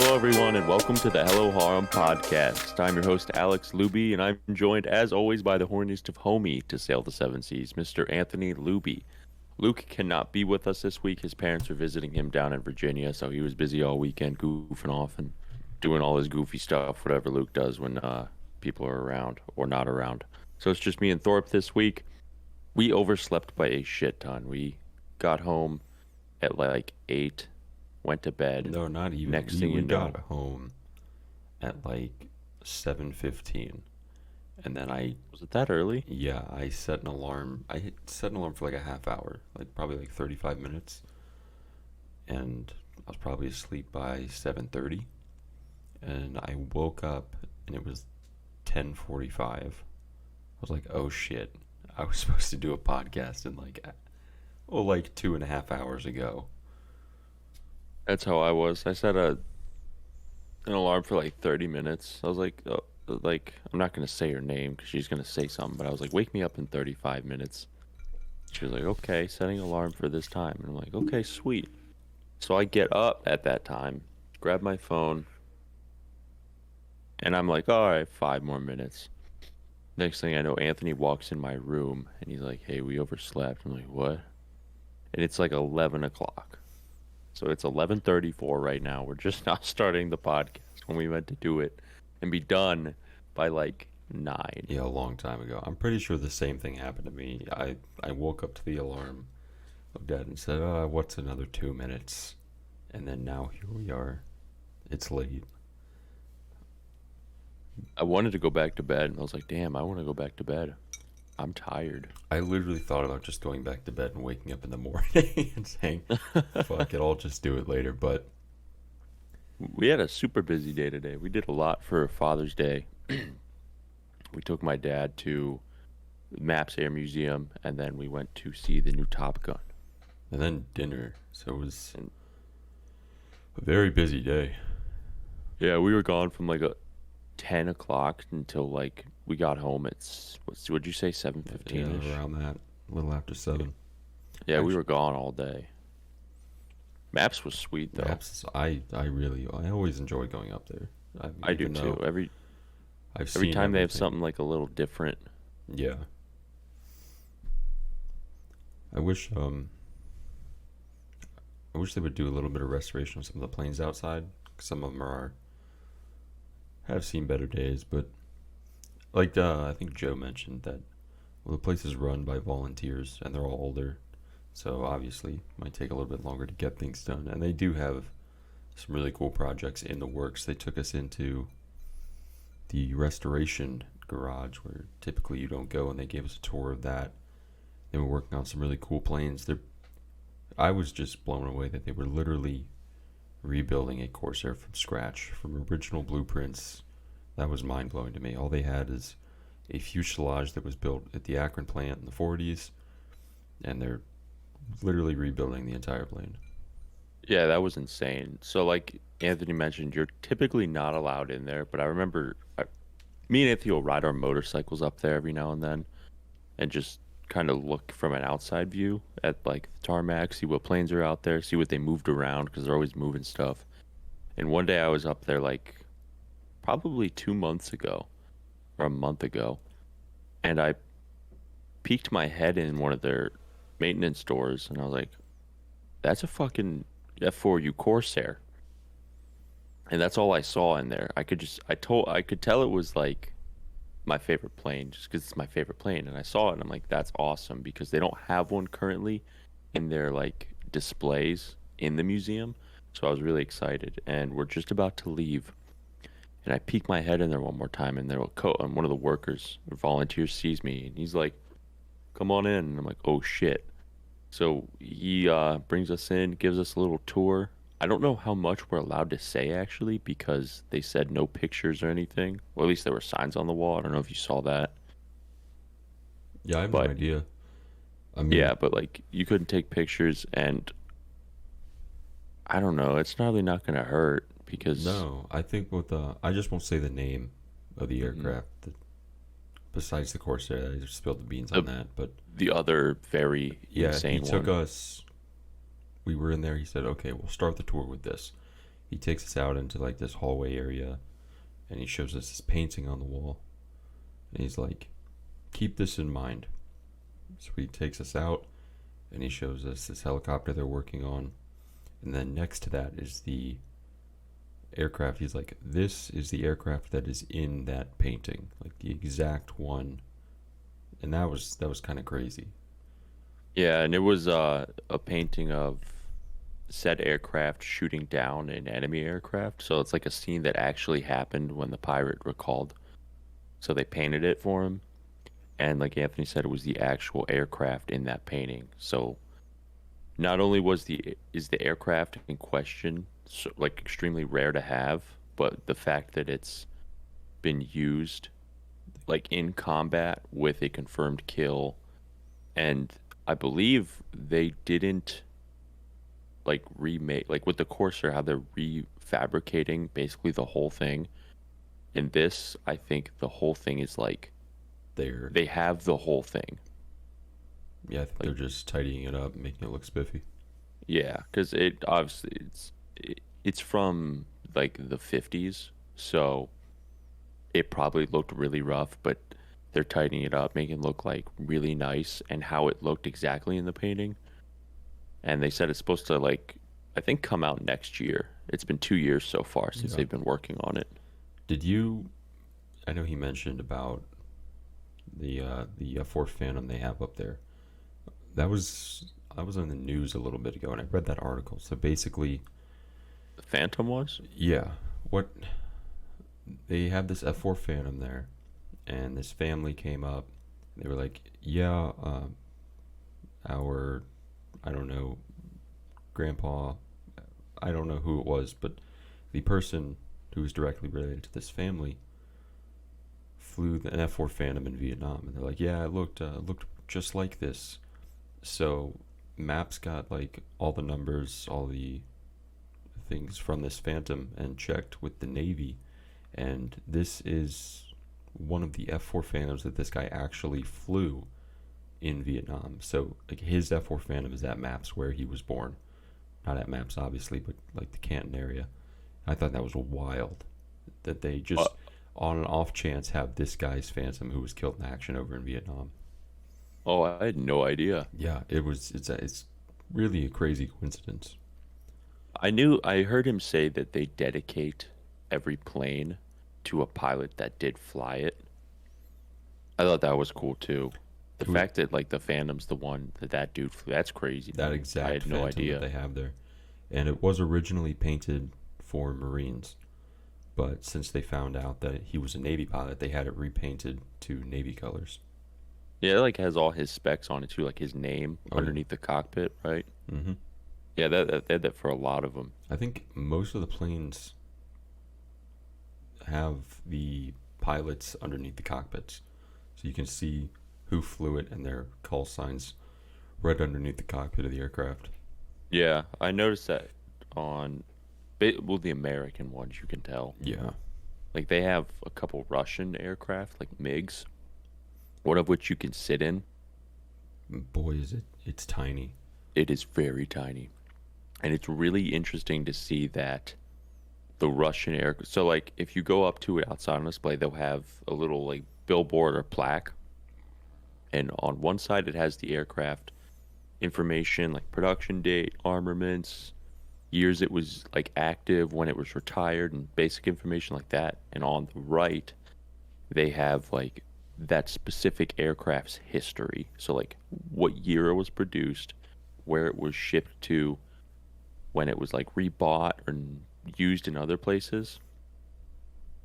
Hello, everyone, and welcome to the Hello Harem Podcast. I'm your host, Alex Luby, and I'm joined, as always, by the horniest of homie to sail the seven seas, Mr. Anthony Luby. Luke cannot be with us this week. His parents are visiting him down in Virginia, so he was busy all weekend goofing off and doing all his goofy stuff, whatever Luke does when people are around or not around. So it's just me and Thorpe this week. We overslept by a shit ton. We got home at like 8, went to bed. No, not even. Next thing you know, got home at like 7:15, and then was it that early? I set an alarm. I set an alarm for like a half hour, like probably like 35 minutes, and I was probably asleep by 7:30, and I woke up and it was 10:45. I was like, oh shit, I was supposed to do a podcast in like 2.5 hours ago. That's how I was. I set an alarm for like 30 minutes. I was like, I'm not going to say her name because she's going to say something, but I was like, wake me up in 35 minutes. She was like, okay, setting an alarm for this time. And I'm like, okay, sweet. So I get up at that time, grab my phone, and I'm like, all right, 5 more minutes. Next thing I know, Anthony walks in my room, and he's like, hey, we overslept. I'm like, what? And it's like 11 o'clock. So it's 11:34 right now. We're just now starting the podcast when we meant to do it and be done by like 9. Yeah, a long time ago. I'm pretty sure the same thing happened to me. I woke up to the alarm, looked at it and said, what's another 2 minutes? And then now here we are. It's late. I wanted to go back to bed. I was like, damn, I want to go back to bed. I'm tired. I literally thought about just going back to bed and waking up in the morning and saying, fuck it, I'll just do it later. But we had a super busy day today. We did a lot for Father's Day. We took my dad to Maps Air Museum, and then we went to see the new Top Gun. And then dinner. So it was a very busy day. Yeah, we were gone from like 10 o'clock until like we got home at, what'd you say, 7:15ish? Yeah, around that, a little after 7. Yeah, actually, we were gone all day. Maps was sweet though. Maps, I always enjoy going up there. I do too. Every time they have something like a little different. Yeah. I wish they would do a little bit of restoration of some of the planes outside. Some of them have seen better days, but like I think Joe mentioned that the place is run by volunteers and they're all older, so obviously it might take a little bit longer to get things done. And they do have some really cool projects in the works. They took us into the restoration garage where typically you don't go, and they gave us a tour of that. They were working on some really cool planes. I was just blown away that they were literally rebuilding a Corsair from scratch, from original blueprints. That was mind-blowing to me. All they had is a fuselage that was built at the Akron plant in the 40s, and they're literally rebuilding the entire plane. Yeah, that was insane. So like Anthony mentioned, you're typically not allowed in there, but I remember me and Anthony will ride our motorcycles up there every now and then and just kind of look from an outside view at like the tarmac, see what planes are out there, see what they moved around because they're always moving stuff. And one day I was up there like probably 2 months ago or a month ago, and I peeked my head in one of their maintenance doors, and I was like, that's a fucking F4U Corsair. And that's all I saw in there. I could tell it was like my favorite plane just because it's my favorite plane. And I saw it and I'm like, that's awesome, because they don't have one currently in their like displays in the museum. So I was really excited, and we're just about to leave. And I peek my head in there one more time, and and one of the workers or volunteers sees me, and he's like, come on in. And I'm like, oh shit. So he brings us in, gives us a little tour. I don't know how much we're allowed to say, actually, because they said no pictures or anything. Or at least there were signs on the wall. I don't know if you saw that. Yeah, I have no idea. I mean, yeah, but like you couldn't take pictures, and I don't know. It's probably not going to hurt because... No, I think I just won't say the name of the aircraft. Besides the Corsair, I just spilled the beans on that. But the other very insane one. He took us... We were in there. He said, okay, we'll start the tour with this. He takes us out into like this hallway area, and he shows us this painting on the wall, and he's like, "Keep this in mind." So he takes us out, and he shows us this helicopter they're working on, and then next to that is the aircraft. He's like, "This is the aircraft that is in that painting, like the exact one," and that was kind of crazy. Yeah, and it was a painting of said aircraft shooting down an enemy aircraft. So it's like a scene that actually happened when the pirate recalled. So they painted it for him, and like Anthony said, it was the actual aircraft in that painting. So not only is the aircraft in question so, like extremely rare to have, but the fact that it's been used like in combat with a confirmed kill, and I believe they didn't like remake like with the Corsair how they're refabricating basically the whole thing. In this, I think the whole thing is like They're they have the whole thing. Yeah, I think they're Like just tidying it up, making it look spiffy. yeah, because it obviously it's from like the 50s, so it probably looked really rough, but they're tightening it up, making it look like really nice and how it looked exactly in the painting. And they said it's supposed to like I think come out next year. It's been 2 years so far since Yeah. they've been working on it. Did you? I know he mentioned about the F4 Phantom they have up there. That was I was on the news a little bit ago, and I read that article. So basically, The Phantom was? yeah, what they have this F4 Phantom there, and this family came up. They were like, "Yeah, our I don't know, grandpa, I don't know who it was, but the person who was directly related to this family flew an F4 Phantom in Vietnam." And they're like, "Yeah, it looked just like this." So Maps got like all the numbers, all the things from this Phantom, and checked with the Navy, and this is one of the F4 Phantoms that this guy actually flew in Vietnam. So like his F4 Phantom is at Maps where he was born, not at Maps obviously, but like the Canton area. I thought that was wild that they Uh, just on an off chance have this guy's Phantom who was killed in action over in Vietnam. oh, I had no idea. Yeah, it's really a crazy coincidence. I heard him say that they dedicate every plane to a pilot that did fly it. I thought that was cool too. The It was fact that like the Phantom's the one that dude flew, that's crazy to that me. I exact had no Phantom that idea. they have there, and it was originally painted for Marines, but since they found out that he was a Navy pilot, they had it repainted to Navy colors. Yeah, it like has all his specs on it too, like his name Oh yeah. underneath the cockpit, right? hmm Yeah, they had that for a lot of them. I think most of the planes have the pilots underneath the cockpits, so you can see who flew it and their call signs right underneath the cockpit of the aircraft. Yeah, I noticed that on well the American ones you can tell. Yeah, Like they have a couple Russian aircraft like MiGs, one of which you can sit in. boy, it's tiny. It is very tiny. And it's really interesting to see that the Russian air so like if you go up to it outside on display, they'll have a little like billboard or plaque, and on one side it has the aircraft information like production date, armaments, years it was like active, when it was retired, and basic information like that. And on the right, they have like that specific aircraft's history. So like what year it was produced, where it was shipped to, when it was like rebought or used in other places.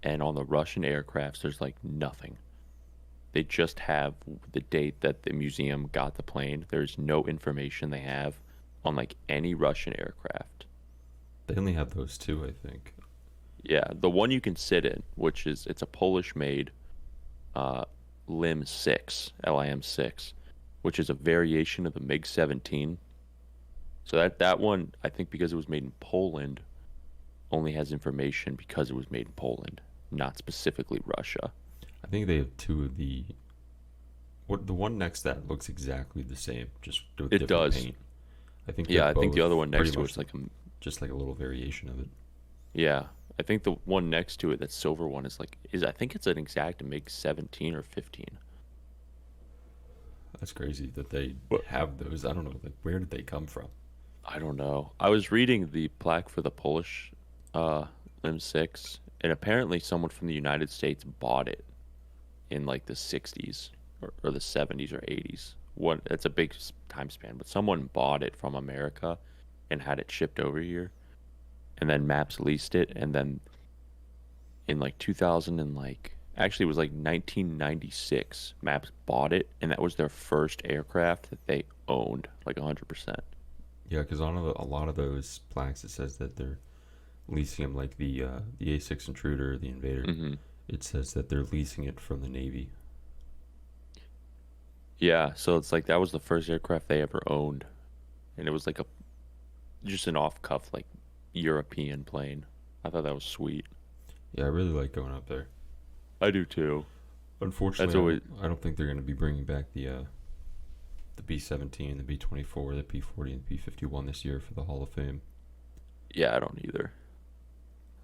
And on the Russian aircrafts, there's like nothing. They just have the date that the museum got the plane. There's no information they have on like any Russian aircraft. They only have those two, I think. Yeah, the one you can sit in, which is it's a Polish made uh, LIM 6, LIM 6, which is a variation of the MiG 17. So that one, I think because it was made in Poland, only has information because it was made in Poland, not specifically Russia. I think they have two of the. What the one next to that looks exactly the same, just with It different does. paint. I think they're Yeah, I think the both other one next pretty to much it's like a just like a little variation of it. Yeah. I think the one next to it, that silver one, is I think it's an exact MiG 17 or 15. That's crazy that they But have those. I don't know, like where did they come from? I don't know. I was reading the plaque for the Polish uh M6, and apparently someone from the United States bought it in like the 60s or the 70s or 80s. One, it's a big time span, but someone bought it from America and had it shipped over here, and then Maps leased it, and then in like 2000 and like actually it was like 1996, Maps bought it, and that was their first aircraft that they owned like 100%. Yeah, because on a lot of those plaques it says that they're leasing them, like the A6 Intruder, the Invader. Hmm. It says that they're leasing it from the Navy. Yeah, so it's like that was the first aircraft they ever owned, and it was like a just an off cuff like European plane. I thought that was sweet. Yeah, I really like going up there. I do too. That's Unfortunately, always I don't think they're going to be bringing back the B-17, the B-24, the P-40, and the P-51 this year for the Hall of Fame. yeah, I don't either.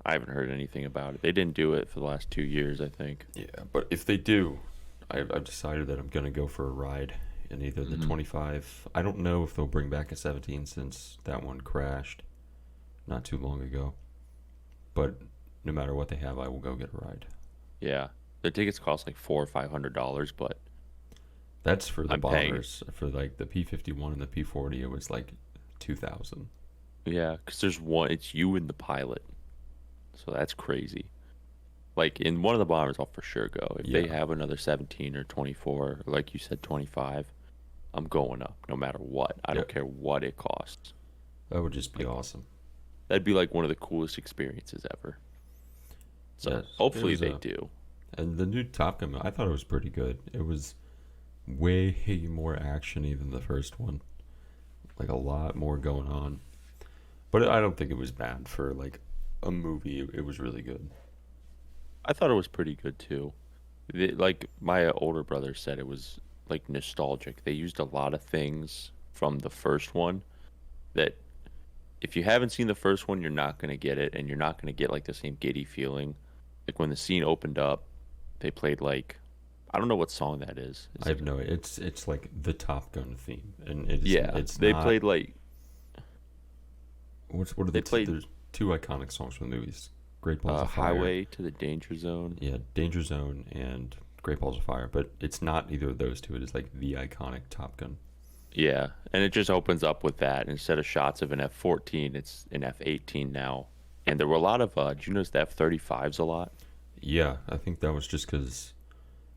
I haven't heard anything about it. They didn't do it for the last 2 years, I think. Yeah, but if they do, I've decided that I'm going to go for a ride in either the Hmm. 25. I don't know if they'll bring back a 17 since that one crashed not too long ago. But no matter what they have, I will go get a ride. Yeah, the tickets cost like $400 or $500, but That's for the I'm paying. bombers. For like the P-51 and the P-40, it was like 2,000. Yeah, because there's one. It's you and the pilot, so that's crazy. Like in one of the bombers, I'll for sure go. If they Yeah, have another 17 or 24, or like you said, 25, I'm going up no matter what. I yeah, don't care what it costs. that would just be Like awesome. that'd be like one of the coolest experiences ever. So Yes, it hopefully was they do. and the new Top Gun, I thought it was pretty good. It was way more actiony than the first one. Like a lot more going on. But I don't think it was bad for like a movie. It was really good. I thought it was pretty good too. Like my older brother said, it was like nostalgic. They used a lot of things from the first one that if you haven't seen the first one, you're not gonna get it, and you're not gonna get like the same giddy feeling. Like when the scene opened up, they played like I don't know what song that is. I Is have it? no. It's like the Top Gun theme, and Yeah, it's they not. played like What are they played there's two iconic songs from the movies: Great Balls of Fire. Highway to the Danger Zone. Yeah, Danger Zone and Great Balls of Fire. But it's not either of those two. It is like the iconic Top Gun. Yeah, and it just opens up with that. Instead of shots of an F-14, it's an F-18 now. And there were a lot of, did you notice the F-35s a lot? Yeah, I think that was just because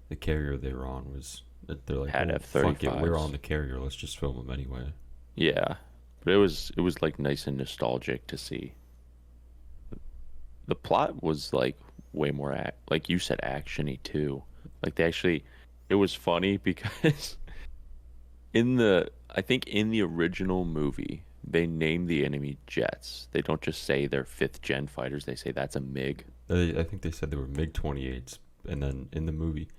the carrier they were on was. They're like, Had well, fuck it, we're on F-35s. the carrier. Let's just film them anyway. Yeah, but it was like nice and nostalgic to see. The plot was like way more, like you said, actiony too. Like they actually, it was funny because I think in the original movie, they name the enemy jets. They don't just say they're fifth gen fighters. They say that's a MiG. I think they said they were MiG 28s, and then in the movie,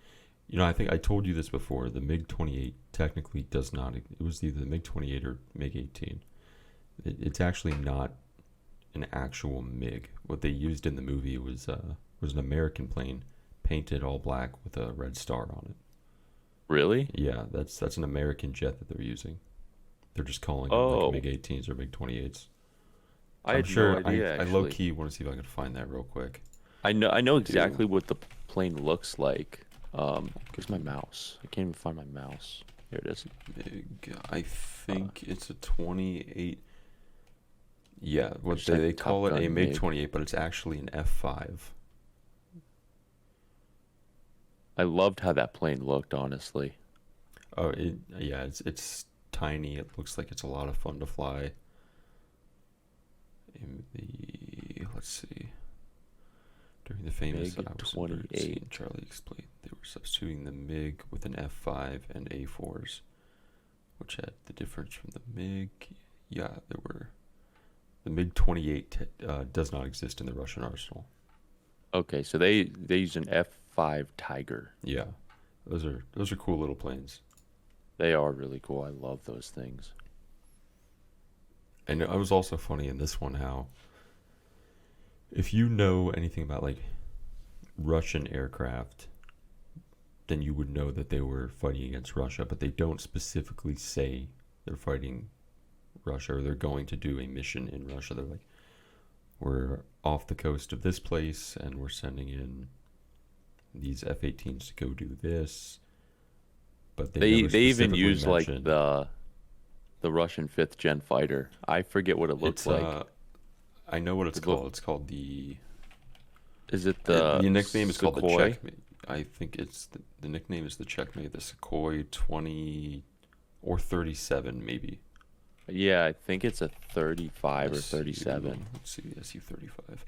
I think I told you this before. The MiG 28 technically does not. It was either the MiG 28 or MiG 18. It's actually not an actual MiG. What they used in the movie was an American plane painted all black with a red star on it. Really? Yeah, that's an American jet that they're using. They're just calling them like Oh, MiG 18s or MiG 28s. I I'm had no sure. idea I low actually. key want to see if I can find that real quick. I know Do exactly what the plane looks like. Where's my mouse? I can't even find my mouse. Here it is. MiG. I Uh, think it's a 28. Yeah, I what just they typed Top call it a Gun MiG MiG. 28, but it's actually an F5. I loved how that plane looked, honestly. Oh, yeah, it's tiny. It looks like it's a lot of fun to fly. Let's see. During the famous MiG I was in bird 28. scene, Charlie explained they were substituting the MiG with an F5 and A4s, which had the difference from the MiG. Yeah, there were. The MiG 28 does not exist in the Russian arsenal. Okay, so they use an F5 Tiger. Yeah, those are cool little planes. They are really cool. I love those things. And it was also funny in this one how if you know anything about like Russian aircraft, then you would know that they were fighting against Russia, but they don't specifically say they're fighting Russia or they're going to do a mission in Russia. They're like, we're off the coast of this place and we're sending in these F-18s to go do this. But They never even specifically use like mention. the Russian fifth gen fighter. I forget what it looks It's like. I know what it's It look- called. It's called the Is it the the nickname is called the Sukhoi? Checkmate. I think it's the nickname is the Checkmate, the Sukhoi 20 or 37 maybe. Yeah, I think it's a 35 or SU 37. Let's see, the SU-35.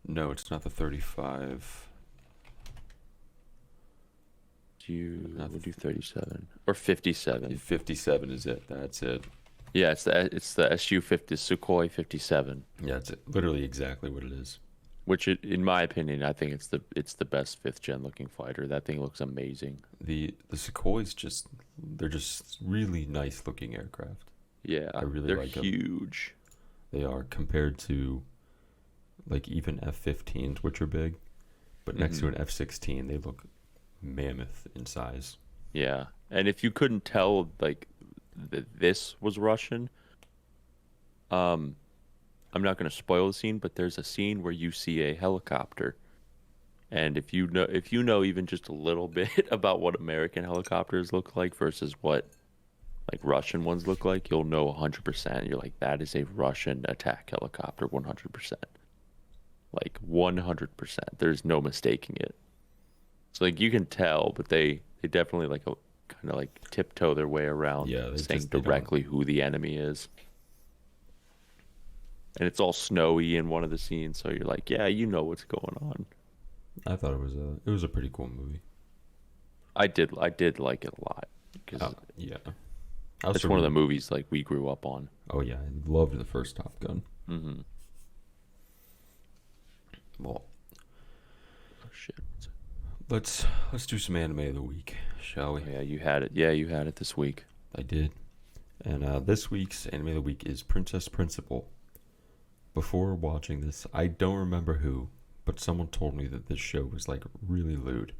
No, it's not the 35. We'll do 37 or 57. 57 is it. That's it. Yeah, it's the SU-50 Sukhoi 57, Yeah, it's literally exactly what it is. which in my opinion, I think it's the best fifth gen looking fighter. That thing looks amazing. The Sukhois they're just really nice looking aircraft. Yeah, I really they're like 'em. huge. They are compared to like even F-15s, which are big, but next to an F-16, they look mammoth in size. Yeah, and if you couldn't tell like this was Russian, um, I'm not going to spoil the scene, but there's a scene where you see a helicopter, and if you know even just a little bit about what American helicopters look like versus what like Russian ones look like, you'll know 100%. You're like, that is a Russian attack helicopter, 100%. Like 100%. There's no mistaking it. So like you can tell, but they definitely like kind of like tiptoe their way around Yeah, saying they don't. directly who the enemy is. And it's all snowy in one of the scenes, so you're like, yeah, you know what's going on. I thought it was a pretty cool movie. I did like it a lot because Yeah, it's one of the movies like we grew up on. Oh yeah, I loved the first Top Gun. Mm-hmm. Well, Oh shit. let's do some anime of the week, shall we? Oh, yeah, you had it. Yeah, you had it this week. I did. And this week's anime of the week is Princess Principal. Before watching this, I don't remember who, but someone told me that this show was like really lewd.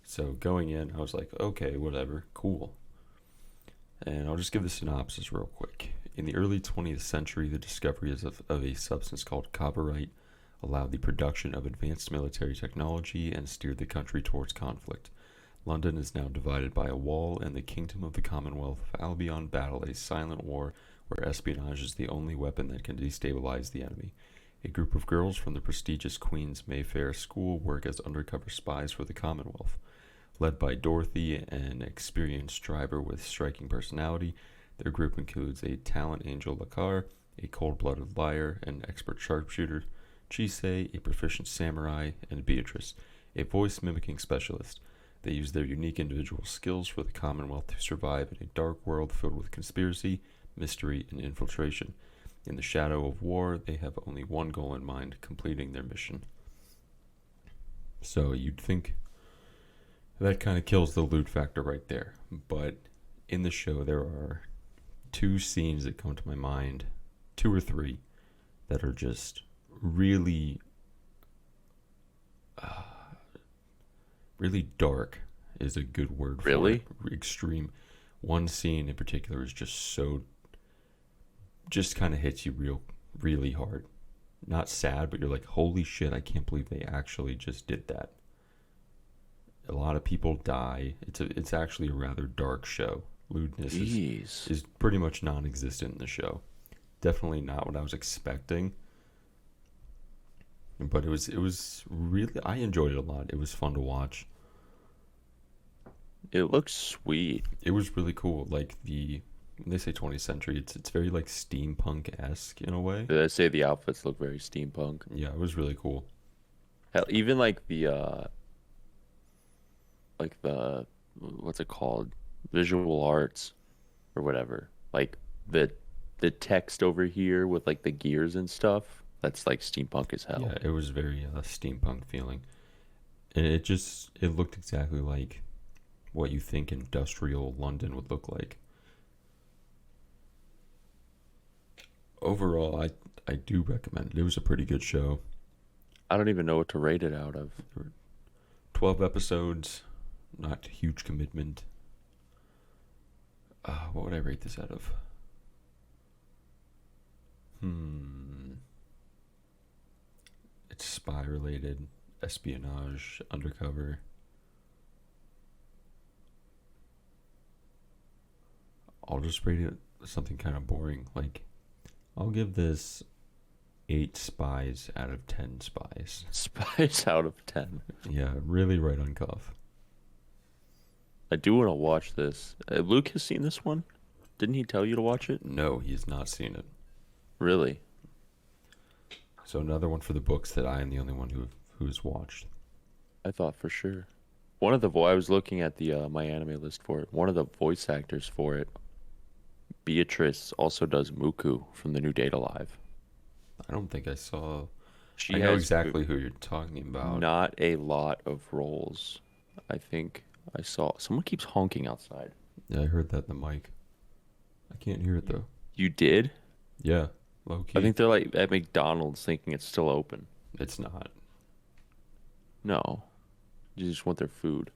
So going in, I was like, okay, whatever, cool. And I'll just give the synopsis real quick. In the early 20th century, the discovery of a substance called copyright allowed the production of advanced military technology and steered the country towards conflict. London is now divided by a wall, and the Kingdom of the Commonwealth of Albion battle a silent war where espionage is the only weapon that can destabilize the enemy. A group of girls from the prestigious Queen's Mayfair School work as undercover spies for the Commonwealth. Led by Dorothy, an experienced driver with striking personality, their group includes a talent angel Lakar, a cold-blooded liar, an expert sharpshooter, Chise, a proficient samurai, and Beatrice, a voice-mimicking specialist. They use their unique individual skills for the Commonwealth to survive in a dark world filled with conspiracy, mystery, and infiltration. In the shadow of war, they have only one goal in mind, completing their mission. So you'd think that kind of kills the lewd factor right there. But in the show, there are two scenes that come to my mind, two or three, that are just really, really dark is a good word for Really? it. Extreme. One scene in particular is just kind of hits you really hard. Not sad, but you're like, holy shit, I can't believe they actually just did that. A lot of people die. It's actually a rather dark show. Lewdness is pretty much non-existent in the show. Definitely not what I was expecting. But it was really, I enjoyed it a lot. It was fun to watch. It looks sweet. It was really cool. Like when they say 20th century, it's very like steampunk-esque in a way. Did I say the outfits look very steampunk? Yeah, it was really cool. Hell, even like the what's it called? Visual arts or whatever. Like the text over here with like the gears and stuff. That's like steampunk as hell. Yeah, it was very steampunk feeling. And it looked exactly like what you think industrial London would look like. Overall, I do recommend it. It was a pretty good show. I don't even know what to rate it out of. 12 episodes, not huge commitment. What would I rate this out of? It's spy related, espionage, undercover. I'll just rate it something kind of boring. Like, I'll give this 8 spies out of 10 spies. Spies out of 10. Yeah, really right on cuff. I do want to watch this. Luke has seen this one? Didn't he tell you to watch it? No, he's not seen it. Really? So another one for the books that I am the only one who's watched. I thought for sure. I was looking at the my anime list for it. One of the voice actors for it, Beatrice, also does Muku from the new Date Alive. I don't think I saw. She I know has exactly who you're talking about. not a lot of roles. I think I saw someone keeps honking outside. Yeah, I heard that in the mic. I can't hear it though. You did? Yeah, low key. I think they're like at McDonald's thinking it's still open. It's not. No. You just want their food.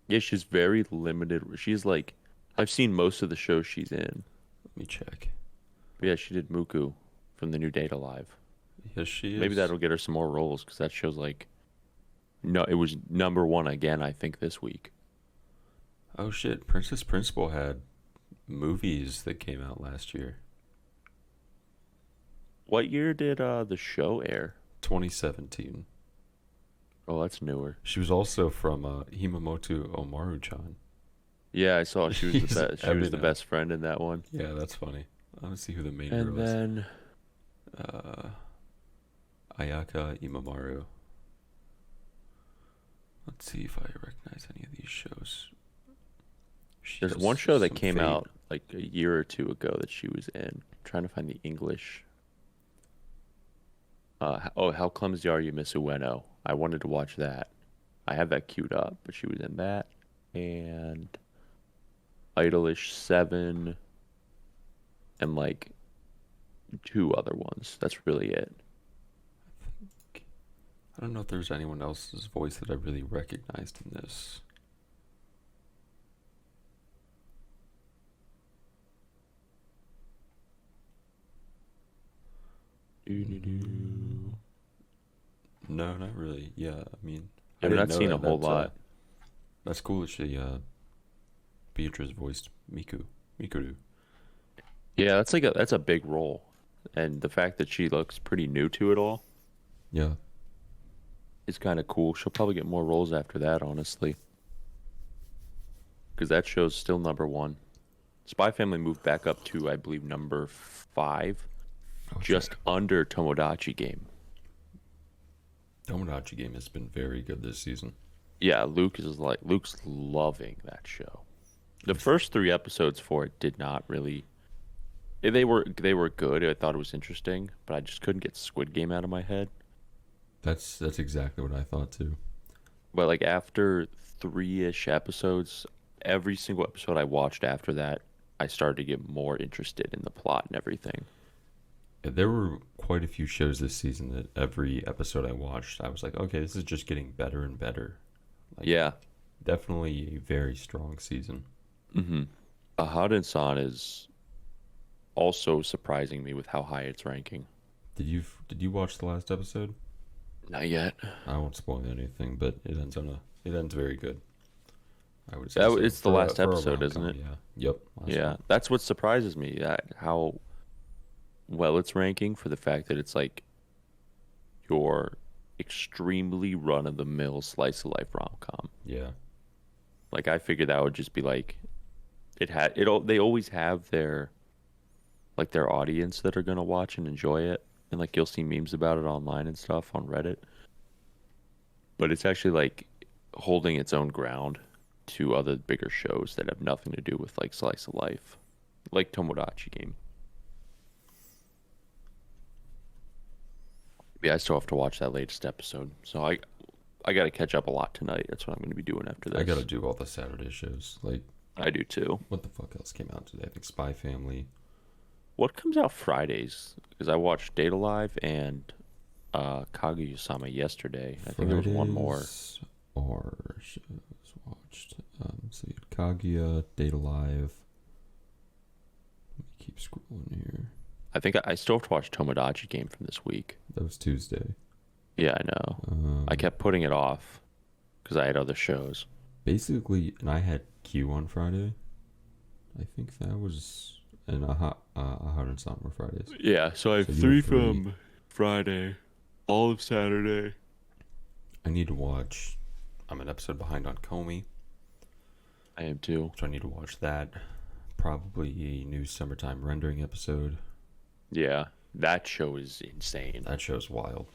Yeah, she's very limited. She's like, I've seen most of the shows she's in. Let me check. But yeah, she did Muku from the new Date Alive. Yes, she is. Maybe that'll get her some more roles because that show's like, no, it was number one again, I think, this week. Oh shit! Princess Principal had movies that came out last year. What year did the show air? 2017. Oh, that's newer. She was also from Himamoto Omaru-chan. Yeah, I saw she was the He's best. She was the Ebina. best friend in that one. Yeah, that's funny. I want to see who the main And girl is. then Ayaka Imamaru. Let's see if I recognize any of these shows. She there's does one show that some came Fate. out like a year or two ago that she was in. I'm trying to find the English. How Clumsy Are You, Miss Ueno? I wanted to watch that. I have that queued up, but she was in that. And Idolish 7 and like 2 other ones. That's really it. I don't know if there's anyone else's voice that I really recognized in this. No, not really. Yeah, I mean, I I've didn't not know seen that. a whole That's, lot. that's cool that she, Beatrice voiced Mikuru. Yeah, that's a big role. And the fact that she looks pretty new to it all Yeah, is kind of cool. She'll probably get more roles after that, honestly. Because that show's still number one. Spy Family moved back up to, I believe, number 5, just under Tomodachi Game. Tomodachi Game has been very good this season. Yeah, Luke's loving that show. The first 3 episodes for it did not really. They were good. I thought it was interesting, but I just couldn't get Squid Game out of my head. That's exactly what I thought too. But like after 3-ish episodes, every single episode I watched after that, I started to get more interested in the plot and everything. There were quite a few shows this season that every episode I watched, I was like, okay, this is just getting better and better. Like, Yeah. definitely a very strong season. Mm-hmm. Aharen-san is also surprising me with how high it's ranking. Did you watch the last episode? Not yet. I won't spoil anything, but it ends very good. I would say That, so. it's the For last a episode, rom-com, isn't it? Yeah. Yep. last Yeah, one. that's what surprises me. That how well it's ranking for the fact that it's like your extremely run-of-the-mill slice of life rom-com. Yeah. Like I figured that would just be like they always have their audience that are gonna watch and enjoy it, and like you'll see memes about it online and stuff on Reddit. But it's actually like holding its own ground to other bigger shows that have nothing to do with like slice of life, like Tomodachi Game. Yeah, I still have to watch that latest episode, so I got to catch up a lot tonight. That's what I'm going to be doing after this. I gotta do all the Saturday shows. Like, I do too. what the fuck else came out today? I think Spy Family, What comes out Fridays? Because I watched Data Live and Kaguya-sama yesterday. I think there was one more. Fridays are shows watched. So you had Kaguya, Data Live. Let me keep scrolling here. I think I still have to watch Tomodachi Game from this week. That was Tuesday. Yeah, I know. I kept putting it off because I had other shows. Basically, and I had Q on Friday. I think that was and Ahad and San were Fridays. Yeah, so I have So you three have three. from Friday, all of Saturday. I need to watch. I'm an episode behind on Comey, I am too. so I need to watch that. Probably a new summertime rendering episode. Yeah, that show is insane. That show's wild.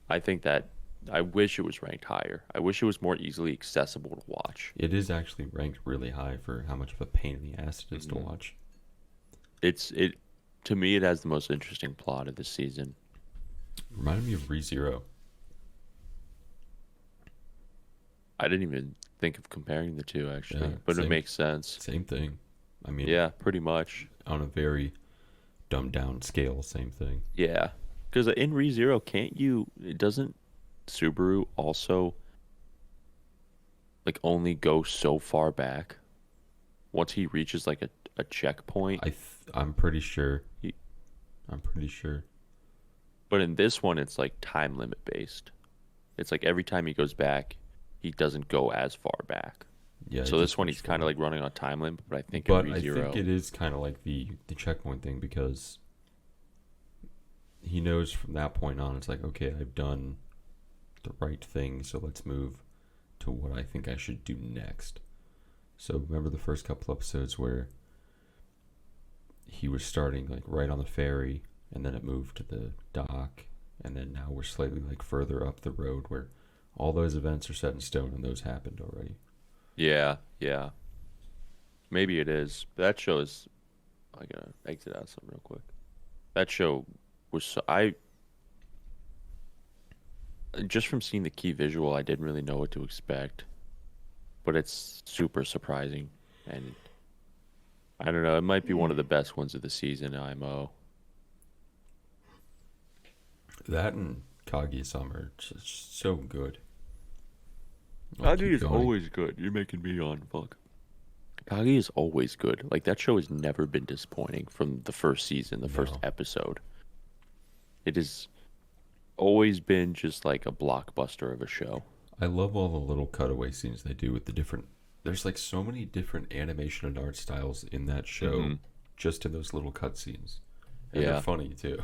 I think that I wish it was ranked higher. I wish it was more easily accessible to watch. It is actually ranked really high for how much of a pain in the ass it is to watch. It to me it has the most interesting plot of this season. Reminded me of ReZero. I didn't even think of comparing the two actually, Yeah, but it same. makes sense. Same thing. I mean, Yeah, pretty much. on a very dumbed down scale, same thing. Yeah, because in ReZero, can't you? It doesn't Subaru also like only go so far back once he reaches like a checkpoint. I'm pretty sure. He- I'm pretty sure. But in this one, it's like time limit based. It's like every time he goes back, he doesn't go as far back. Yeah. So it this just one, goes he's kind of forward. like running on time limit. But I think But in I ReZero, think it is kind of like the checkpoint thing because he knows from that point on, it's like, okay, I've done the right thing, so let's move to what I think I should do next. So remember the first couple episodes where he was starting like right on the ferry, and then it moved to the dock, and then now we're slightly like further up the road where all those events are set in stone and those happened already. yeah, maybe it is. That show is. I gotta exit out something real quick. That show was I just from seeing the key visual, I didn't really know what to expect, but it's super surprising, and I don't know. It might be one of the best ones of the season. IMO. That and Kaguya-sama are just so good. I'll Kagi keep is going. always good. You're making me on fuck. Kagi is always good. Like that show has never been disappointing from the first season, the first No. episode. It has always been just like a blockbuster of a show. I love all the little cutaway scenes they do with the different. There's like so many different animation and art styles in that show, Mhm. just in those little cutscenes, and Yeah. they're funny too.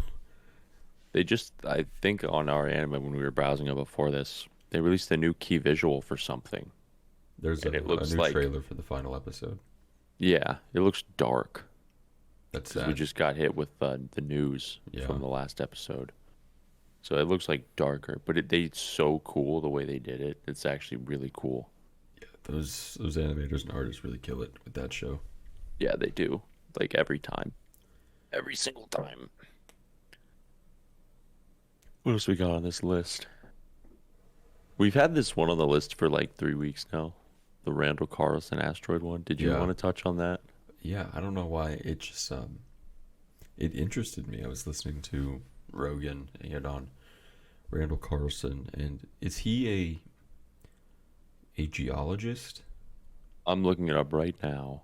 They just, I think on our anime when we were browsing it before this, they released a new key visual for something. There's And a it looks new like- trailer for the final episode. Yeah, it looks dark. That's 'Cause sad. we just got hit with the news Yeah. from the last episode. So it looks like darker, but it's so cool the way they did it. It's actually really cool. Those animators and artists really kill it with that show. Yeah, they do. Like every time. Every single time. What else we got on this list? We've had this one on the list for like 3 weeks now. The Randall Carlson asteroid one. Did you Yeah. want to touch on that? Yeah, I don't know why it just it interested me. I was listening to Rogan and he had on Randall Carlson, and is he a geologist? I'm looking it up right now.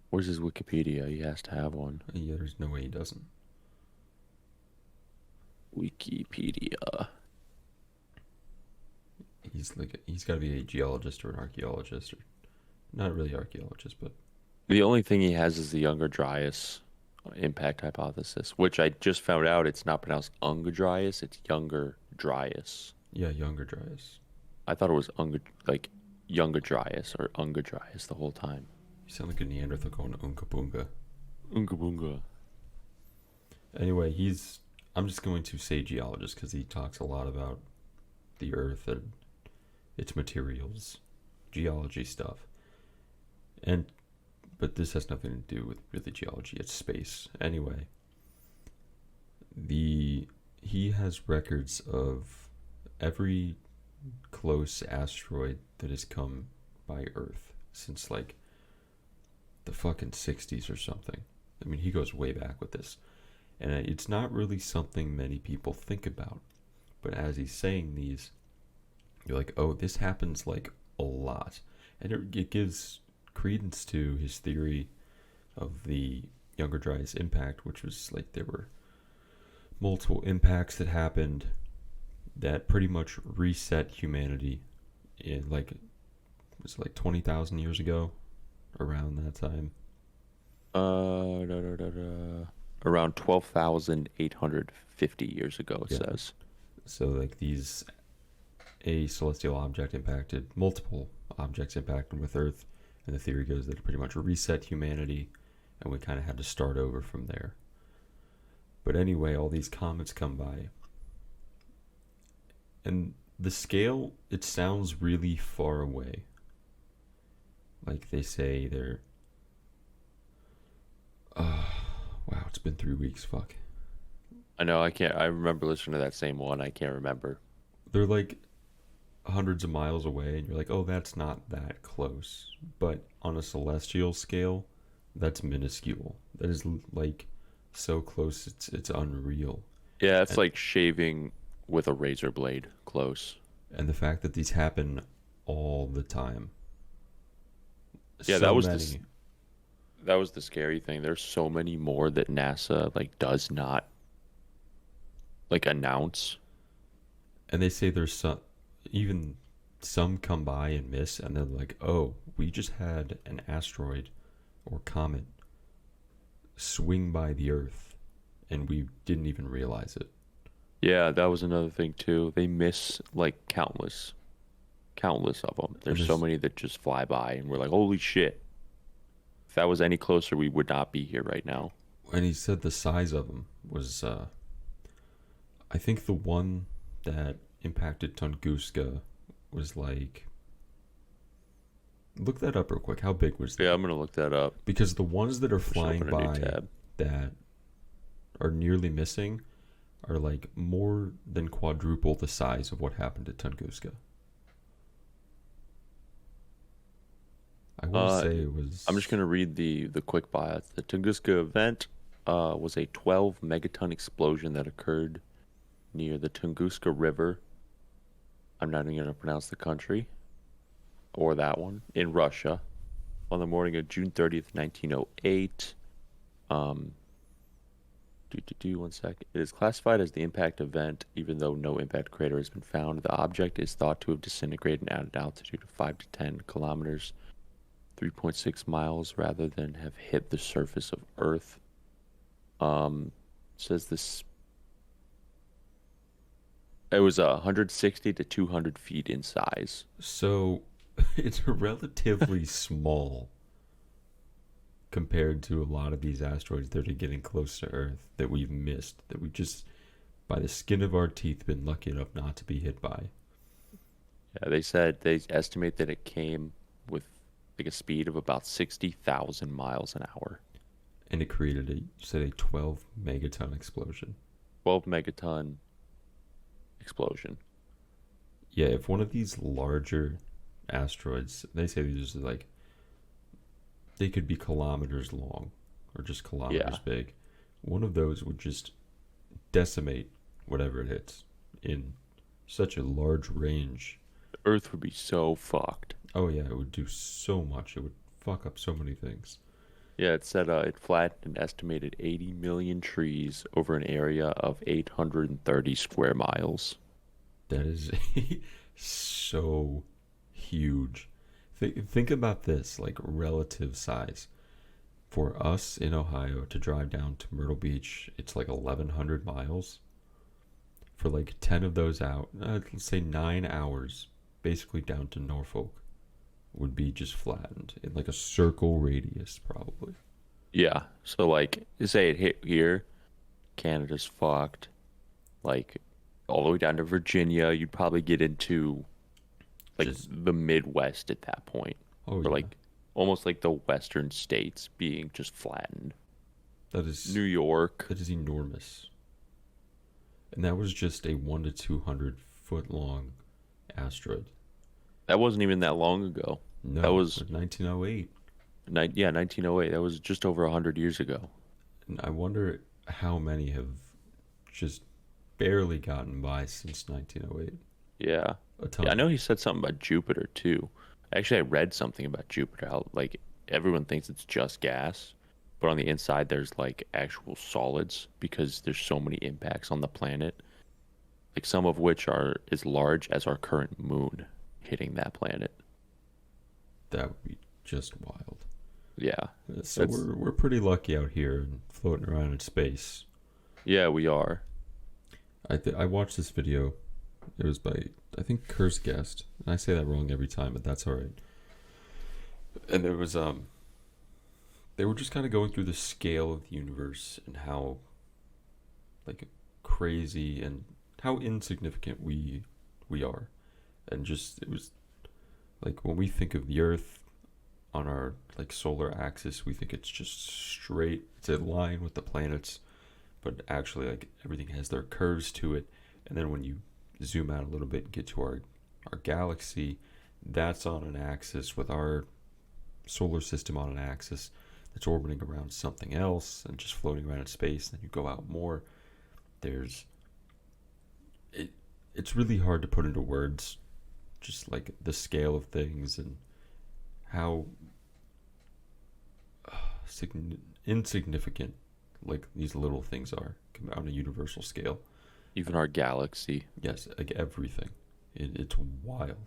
Where's his Wikipedia? He has to have one. Yeah, there's no way he doesn't. Wikipedia. He's got to be a geologist or an archaeologist, or not really archaeologist, but The only thing he has is the Younger Dryas impact hypothesis, which I just found out it's not pronounced Unger Dryas, it's Younger Dryas. yeah, younger Dryas. I thought it was like Younger Dryas or Unger Dryas the whole time. You sound like a Neanderthal going Unga Bunga. Unga Bunga. Anyway, I'm just going to say geologist because he talks a lot about the Earth and its materials, geology stuff, but this has nothing to do with really geology. It's space. Anyway, he has records of every close asteroid that has come by Earth since like the fucking 60s or something. I mean, he goes way back with this. And it's not really something many people think about. But as he's saying these, you're like, oh, this happens like a lot. And it gives credence to his theory of the Younger Dryas impact, which was like there were multiple impacts that happened that pretty much reset humanity in like, was it like 20,000 years ago, around that time. Da, da, da, da. Around 12,850 years ago, it Yeah. says. So like a celestial object impacted, multiple objects impacted with Earth, and the theory goes that it pretty much reset humanity, and we kind of had to start over from there. But anyway, all these comets come by, and the scale, it sounds really far away. Like they say they're. Wow, it's been 3 weeks. Fuck. I know, I can't. I remember listening to that same one. I can't remember. They're like hundreds of miles away, and you're like, oh, that's not that close. But on a celestial scale, that's minuscule. That is like so close, it's unreal. Yeah, it's And, like shaving with a razor blade close. and the fact that these happen all the time. Yeah, So many. that was the scary thing. There's so many more that NASA like does not like announce. And they say there's even some come by and miss, and they're like, oh, we just had an asteroid or comet swing by the Earth, and we didn't even realize it. Yeah, that was another thing too. They miss like countless of them. And There's so there's many that just fly by, and we're like, holy shit. If that was any closer, we would not be here right now. and he said the size of them was, I think the one that impacted Tunguska was like, look that up real quick. How big was Yeah, that? I'm gonna look that up. Because the ones that are Just flying open a new by tab. that are nearly missing are like more than quadruple the size of what happened at Tunguska. I want to Uh, say it was. I'm just gonna read the quick bio. The Tunguska event was a 12 megaton explosion that occurred near the Tunguska River. I'm not even gonna pronounce the country or that one in Russia on the morning of June 30th, 1908. Um, one sec. It is classified as the impact event, even though no impact crater has been found. The object is thought to have disintegrated at an altitude of 5 to 10 kilometers, 3.6 miles, rather than have hit the surface of Earth. Says this. It was 160 to 200 feet in size. So it's relatively small compared to a lot of these asteroids that are getting close to Earth that we've missed, that we just, by the skin of our teeth, been lucky enough not to be hit by. Yeah, they said they estimate that it came with like a speed of about 60,000 miles an hour. And it created a 12 megaton explosion. 12 megaton explosion. Yeah, if one of these larger asteroids, they say these are like, they could be kilometers long or just kilometers Yeah. big. One of those would just decimate whatever it hits in such a large range. The Earth would be so fucked. Oh yeah, it would do so much. It would fuck up so many things. Yeah, it said it flattened an estimated 80 million trees over an area of 830 square miles. That is so huge. Think about this, like relative size. For us in Ohio to drive down to Myrtle Beach, it's like 1,100 miles. For like 10 of those out, let's say 9 hours, basically down to Norfolk, would be just flattened in like a circle radius, probably. Yeah, so like, say it hit here, Canada's fucked. Like, all the way down to Virginia, you'd probably get into like Just, the Midwest at that point, oh or yeah, like almost like the Western states being just flattened. that is New York. that is enormous. And that was just a 1 to 200 foot long asteroid. That wasn't even that long ago. That No, was 1908. yeah, 1908. That was just over 100 years ago. And I wonder how many have just barely gotten by since 1908. Yeah. A Yeah, I ton. know he said something about Jupiter too. Actually, I read something about Jupiter. How like everyone thinks it's just gas, but on the inside there's like actual solids because there's so many impacts on the planet. Like some of which are as large as our current moon hitting that planet. That would be just wild. Yeah. So That's we're pretty lucky out here and floating around in space. yeah, we are. I watched this video. It was by I think Curse Guest, and I say that wrong every time, but that's all right. And there was they were just kind of going through the scale of the universe and how like crazy and how insignificant we are, and just it was like when we think of the Earth on our like solar axis, we think it's just straight, it's in line with the planets, but actually like everything has their curves to it. And then when you zoom out a little bit and get to our galaxy, that's on an axis with our solar system on an axis that's orbiting around something else and just floating around in space. Then you go out more, there's it it's really hard to put into words just like the scale of things and how insignificant like these little things are on a universal scale. Even our galaxy. Yes, like everything. It's wild.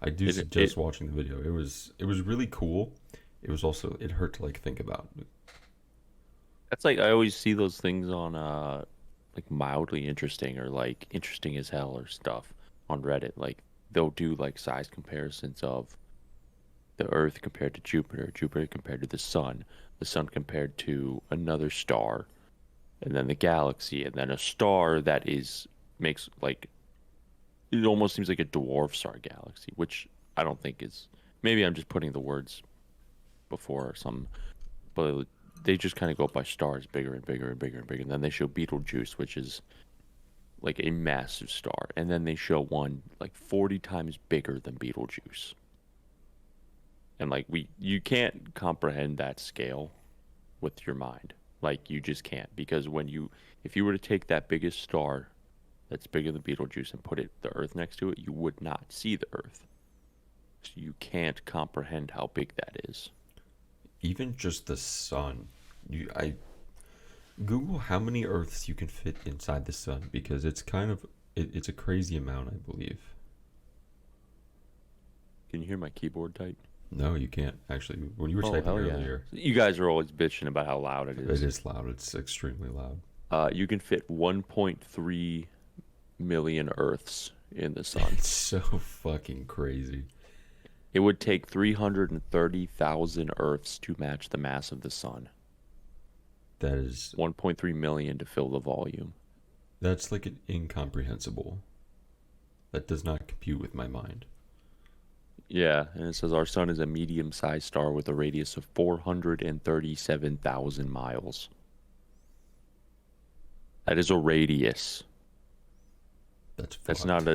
I do It suggest watching the video. It was really cool. It was also it hurt to like think about. That's like I always see those things on like mildly interesting or like interesting as hell or stuff on Reddit. Like they'll do like size comparisons of the Earth compared to Jupiter, Jupiter compared to the sun compared to another star, and then the galaxy, and then a star that is makes like it almost seems like a dwarf star galaxy, which I don't think is. Maybe I'm just putting the words before some, but they just kind of go by stars, bigger and bigger and bigger and bigger. And then they show Betelgeuse, which is like a massive star, and then they show one like 40 times bigger than Betelgeuse. And like you can't comprehend that scale with your mind. Like you just can't because if you were to take that biggest star that's bigger than Betelgeuse and put the Earth next to it, you would not see the Earth. So you can't comprehend how big that is. Even just the sun. I Google how many Earths you can fit inside the sun because it's kind of it's a crazy amount, I believe. Can you hear my keyboard type? No, you can't actually. When you were Oh, typing hell yeah. earlier, You guys are always bitching about how loud it it is. is loud. It's extremely loud. You can fit 1.3 million Earths in the sun. It's so fucking crazy. It would take 330,000 Earths to match the mass of the sun. That is 1.3 million to fill the volume. that's like an incomprehensible. That does not compute with my mind. Yeah, and it says our sun is a medium-sized star with a radius of 437,000 miles. That is a radius. That's That's not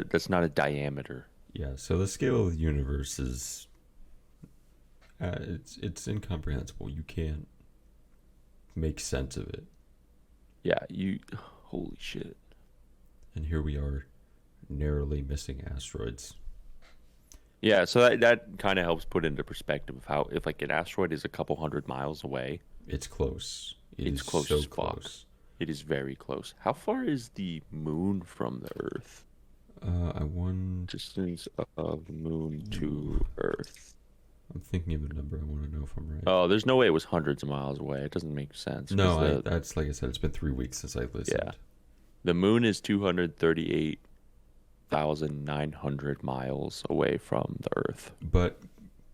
a diameter. Yeah. So the scale of the universe is it's incomprehensible. You can't make sense of it. Yeah, holy shit. And here we are, narrowly missing asteroids. Yeah, so that kind of helps put into perspective of how if like an asteroid is a couple hundred miles away, It's close. it's Is close so as fuck. close. It is very close. How far is the moon from the Earth? I won. Distance of moon to Earth. I'm thinking of a number. I want to know if I'm right. Oh, there's no way it was hundreds of miles away. It doesn't make sense. 'Cause No, that's like I said. It's been 3 weeks since I listened. Yeah. The moon is 238,900 miles away from the Earth. But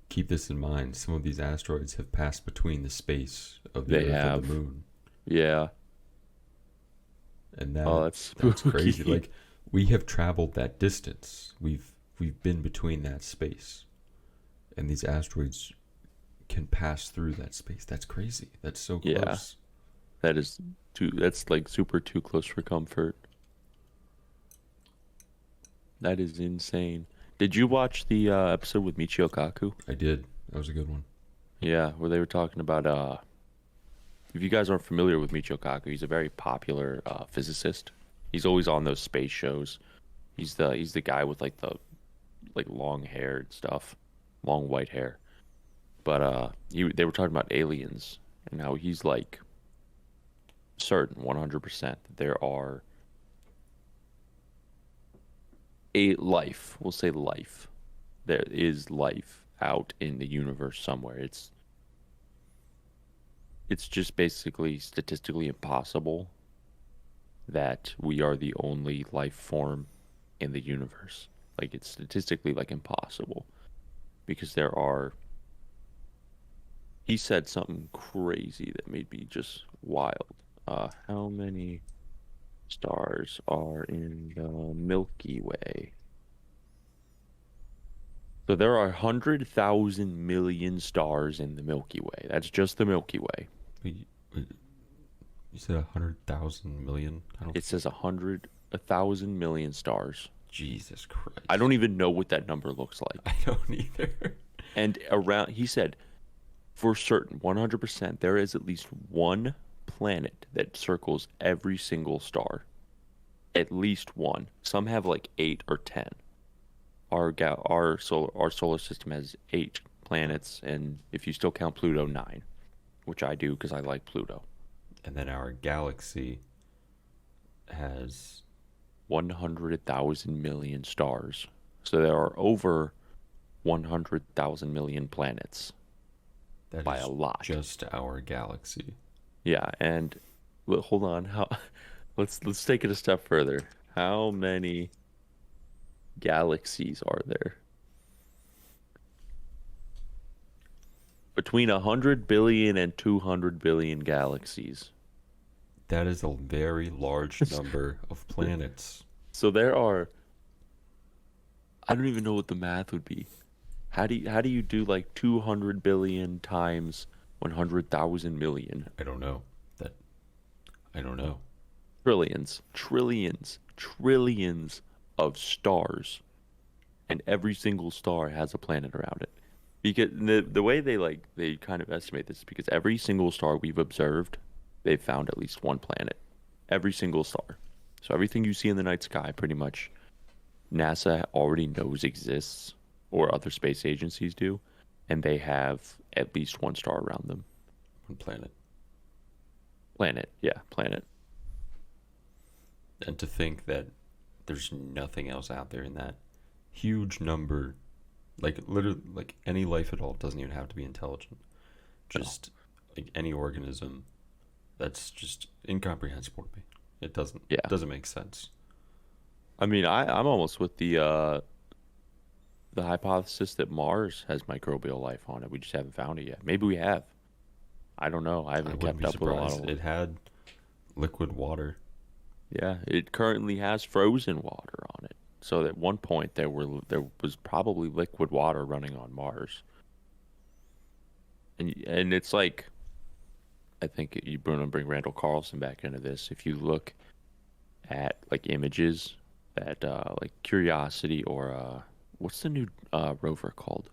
keep this in mind. Some of these asteroids have passed between the space of the They Earth have. and the moon, Yeah. and Oh, that's that's spooky. crazy. Like we have traveled that distance. We've been between that space, and these asteroids can pass through that space. That's crazy. That's so Yeah. close. That's like super too close for comfort. That is insane. Did you watch the episode with Michio Kaku? I did. That was a good one. Yeah, where they were talking about if you guys aren't familiar with Michio Kaku, he's a very popular physicist. He's always on those space shows. He's the guy with like the long hair and stuff, long white hair. But they were talking about aliens and how he's like certain 100% that there are a life. We'll say life. There is life out in the universe somewhere. It's just basically statistically impossible that we are the only life form in the universe. Like it's statistically like impossible because there are he said something crazy that made me just wild. How many stars are in the Milky Way? So there are 100,000 million stars in the Milky Way. That's just the Milky Way. Wait, wait, you said 100,000 million? I don't. It says 1,000 million stars. Jesus Christ. I don't even know what that number looks like. I don't either. And around, he said, for certain, 100%, there is at least one planet that circles every single star. At least one. Some have like 8 or 10. Our solar system has 8 planets, and if you still count Pluto, 9, which I do because I like Pluto. And then our galaxy has 100,000 million stars. So there are over 100,000 million planets that by is a lot. just our galaxy. Yeah, and hold on. How? Let's take it a step further. How many galaxies are there? Between 100 billion and 200 billion galaxies. That is a very large number of planets. So there are. I don't even know what the math would be. How do you do like 200 billion times 100,000 million? I don't know. That I don't know. Trillions, trillions, trillions of stars, and every single star has a planet around it. Because the way they kind of estimate this is because every single star we've observed, they've found at least one planet. Every single star. So everything you see in the night sky, pretty much, NASA already knows exists, or other space agencies do, and they have at least one star around them. One planet. Planet, yeah, planet. And to think that there's nothing else out there in that huge number, like literally, like any life at all doesn't even have to be intelligent. Just like any organism, that's just incomprehensible to me. It doesn't. Yeah. It doesn't make sense. I mean, I'm almost with the hypothesis that Mars has microbial life on it. We just haven't found it yet. Maybe we have. I don't know. I I haven't wouldn't kept be up with a lot surprised. of. It had liquid water. Yeah, it currently has frozen water on it. So at one point there was probably liquid water running on Mars. And it's like I think you Bruno bring Randall Carlson back into this. If you look at like images that like Curiosity or what's the new rover called?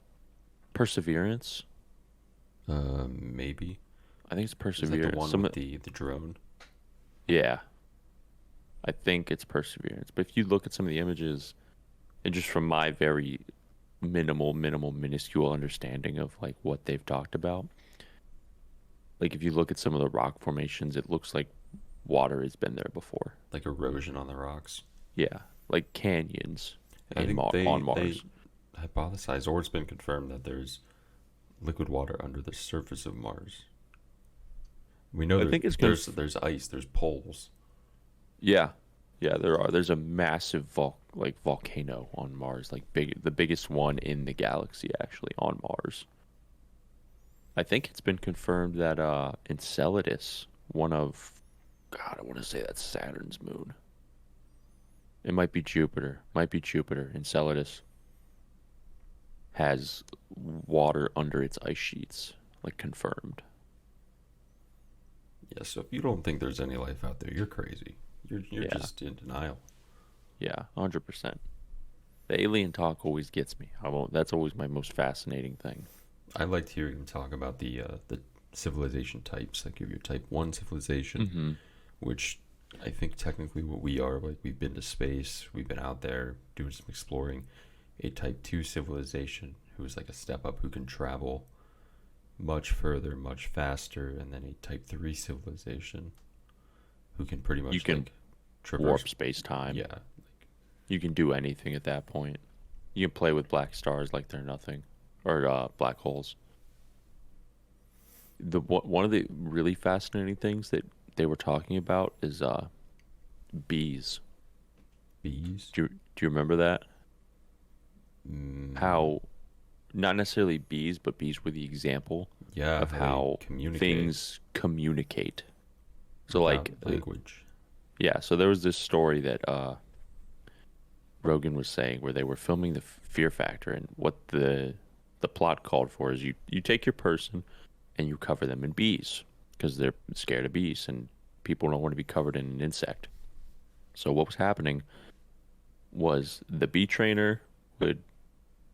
Perseverance? Maybe. I think it's Is that the Perseverance. one with the drone? Yeah, I think it's Perseverance. But if you look at some of the images, and just from my very minimal, minuscule understanding of like what they've talked about, like if you look at some of the rock formations, it looks like water has been there before. Like erosion on the rocks. Yeah, like canyons I in think on they Mars. hypothesized, or it's been confirmed, that there's liquid water under the surface of Mars. We know I think it's there's ice, there's poles. Yeah, yeah, there are. There's a massive volcano on Mars, like the biggest one in the galaxy actually on Mars. I think it's been confirmed that Enceladus, one of God, I want to say that's Saturn's moon. It might be Jupiter. Might be Jupiter. Enceladus has water under its ice sheets, like confirmed. Yeah, so if you don't think there's any life out there, you're crazy. You're Yeah, just in denial. yeah, 100%. The alien talk always gets me. I won't. That's always my most fascinating thing. I liked hearing him talk about the civilization types. Like you have your type 1 civilization, Mm-hmm. which I think technically what we are, like we've been to space, we've been out there doing some exploring. A type 2 civilization who's like a step up, who can travel much further, much faster, and then a type 3 civilization who can pretty You much can like traverse. warp space time. Yeah, You can do anything at that point. You can play with black stars like they're nothing, or black holes. One of the really fascinating things that they were talking about is bees. bees. Do you remember that? Mm, How not necessarily bees, but bees were the example yeah, of how they how communicate things communicate. So without like language. yeah, so there was this story that Rogan was saying where they were filming the Fear Factor, and what the plot called for is you take your person and you cover them in bees because they're scared of bees and people don't want to be covered in an insect. So what was happening was the bee trainer would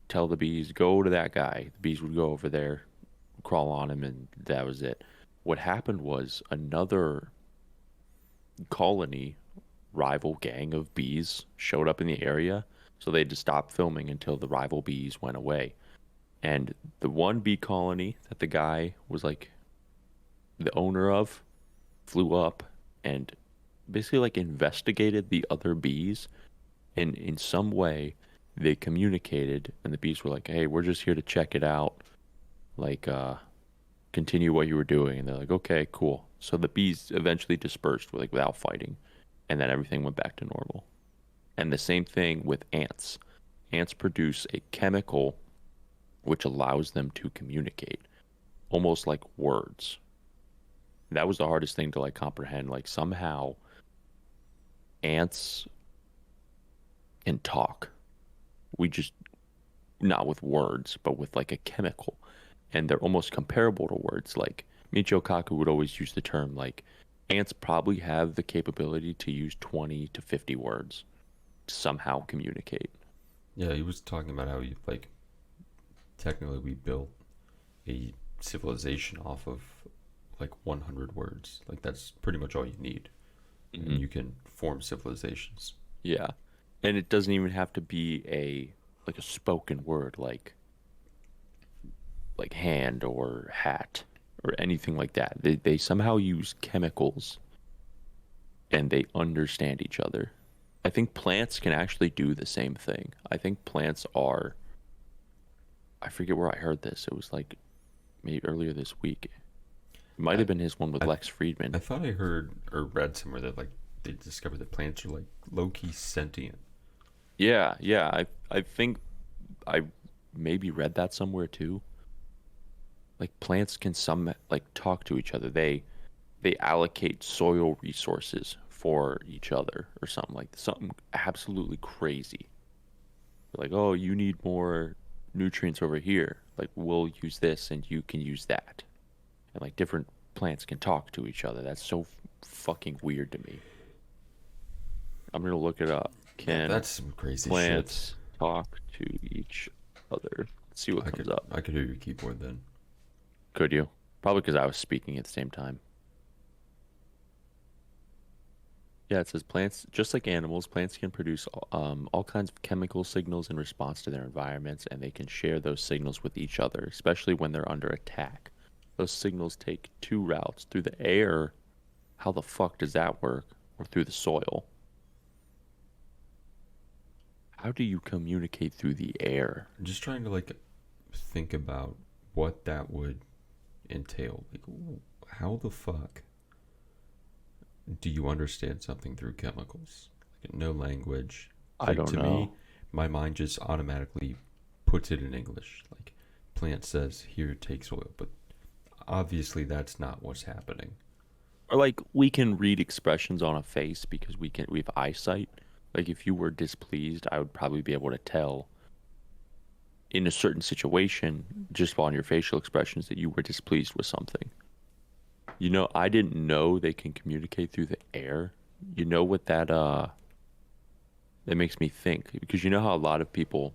tell the bees go to that guy. The bees would go over there, crawl on him, and that was it. What happened was another colony, rival gang of bees showed up in the area, so they had to stop filming until the rival bees went away. And the one bee colony that the guy was like the owner of flew up and basically like investigated the other bees, and in some way they communicated, and the bees were like, hey, we're just here to check it out, like continue what you were doing. And they're like, okay, cool. So the bees eventually dispersed like without fighting, and then everything went back to normal. And the same thing with ants. Ants produce a chemical which allows them to communicate, almost like words. That was the hardest thing to like comprehend. Like somehow ants can talk. We just not with words, but with like a chemical. And they're almost comparable to words. Like Michio Kaku would always use the term like ants probably have the capability to use 20 to 50 words to somehow communicate. Yeah, he was talking about how you like technically we built a civilization off of like 100 words. Like that's pretty much all you need, and Hmm. you can form civilizations. Yeah. And it doesn't even have to be a like a spoken word like hand or hat or anything like that. They somehow use chemicals and they understand each other. I think plants can actually do the same thing. I think plants are, I forget where I heard this. It was like maybe earlier this week. It might I have been his one with I Lex Friedman. I thought I heard or read somewhere that like they discovered that plants are like low key sentient. Yeah, yeah. I think I maybe read that somewhere too. Like plants can some like talk to each other. They allocate soil resources for each other or something like something absolutely crazy. Like, oh, you need more nutrients over here. Like, we'll use this and you can use that. And like different plants can talk to each other. That's so fucking weird to me. I'm gonna look it up. Yeah, Can that's some crazy shit. plants talk to each other? Let's see what I comes could up. I could hear your keyboard then. Could you? Probably because I was speaking at the same time. Yeah, it says plants, just like animals, plants can produce all kinds of chemical signals in response to their environments, and they can share those signals with each other, especially when they're under attack. Those signals take two routes through the air. How the fuck does that work? Or through the soil? How do you communicate through the air? I'm just trying to like think about what that would entail. Like, how the fuck do you understand something through chemicals? Like, no language. I Like don't to me, know. my mind just automatically puts it in English. Like, plant says, "Here, take soil," but obviously that's not what's happening. Or like we can read expressions on a face because we have eyesight. Like if you were displeased, I would probably be able to tell in a certain situation just on your facial expressions that you were displeased with something. You know, I didn't know they can communicate through the air. You know what that makes me think, because you know how a lot of people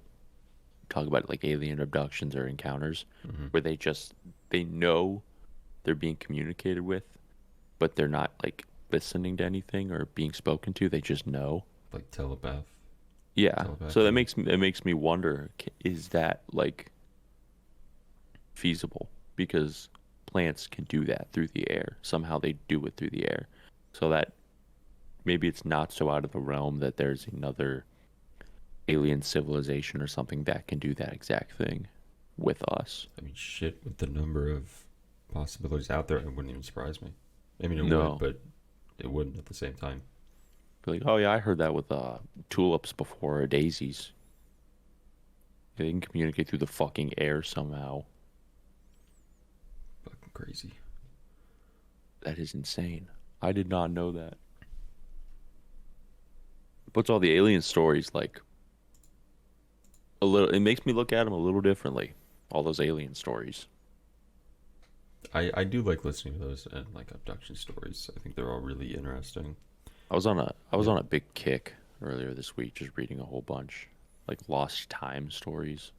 talk about like alien abductions or encounters Hmm. where they know they're being communicated with, but they're not like listening to anything or being spoken to. They just know. Like Yeah. So telepathy. that makes me wonder, is that like feasible? Because plants can do that through the air. Somehow they do it through the air. So that maybe it's not so out of the realm that there's another alien civilization or something that can do that exact thing with us. I mean, shit, with the number of possibilities out there, it wouldn't even surprise me. I mean, it would, No. but it wouldn't at the same time. Be like, oh yeah, I heard that with tulips before, or daisies. They can communicate through the fucking air somehow. Fucking crazy. That is insane. I did not know that. Puts all the alien stories like a little. It makes me look at them a little differently. All those alien stories. I do like listening to those and like abduction stories. I think they're all really interesting. I was Yeah, on a big kick earlier this week, just reading a whole bunch, like lost time stories.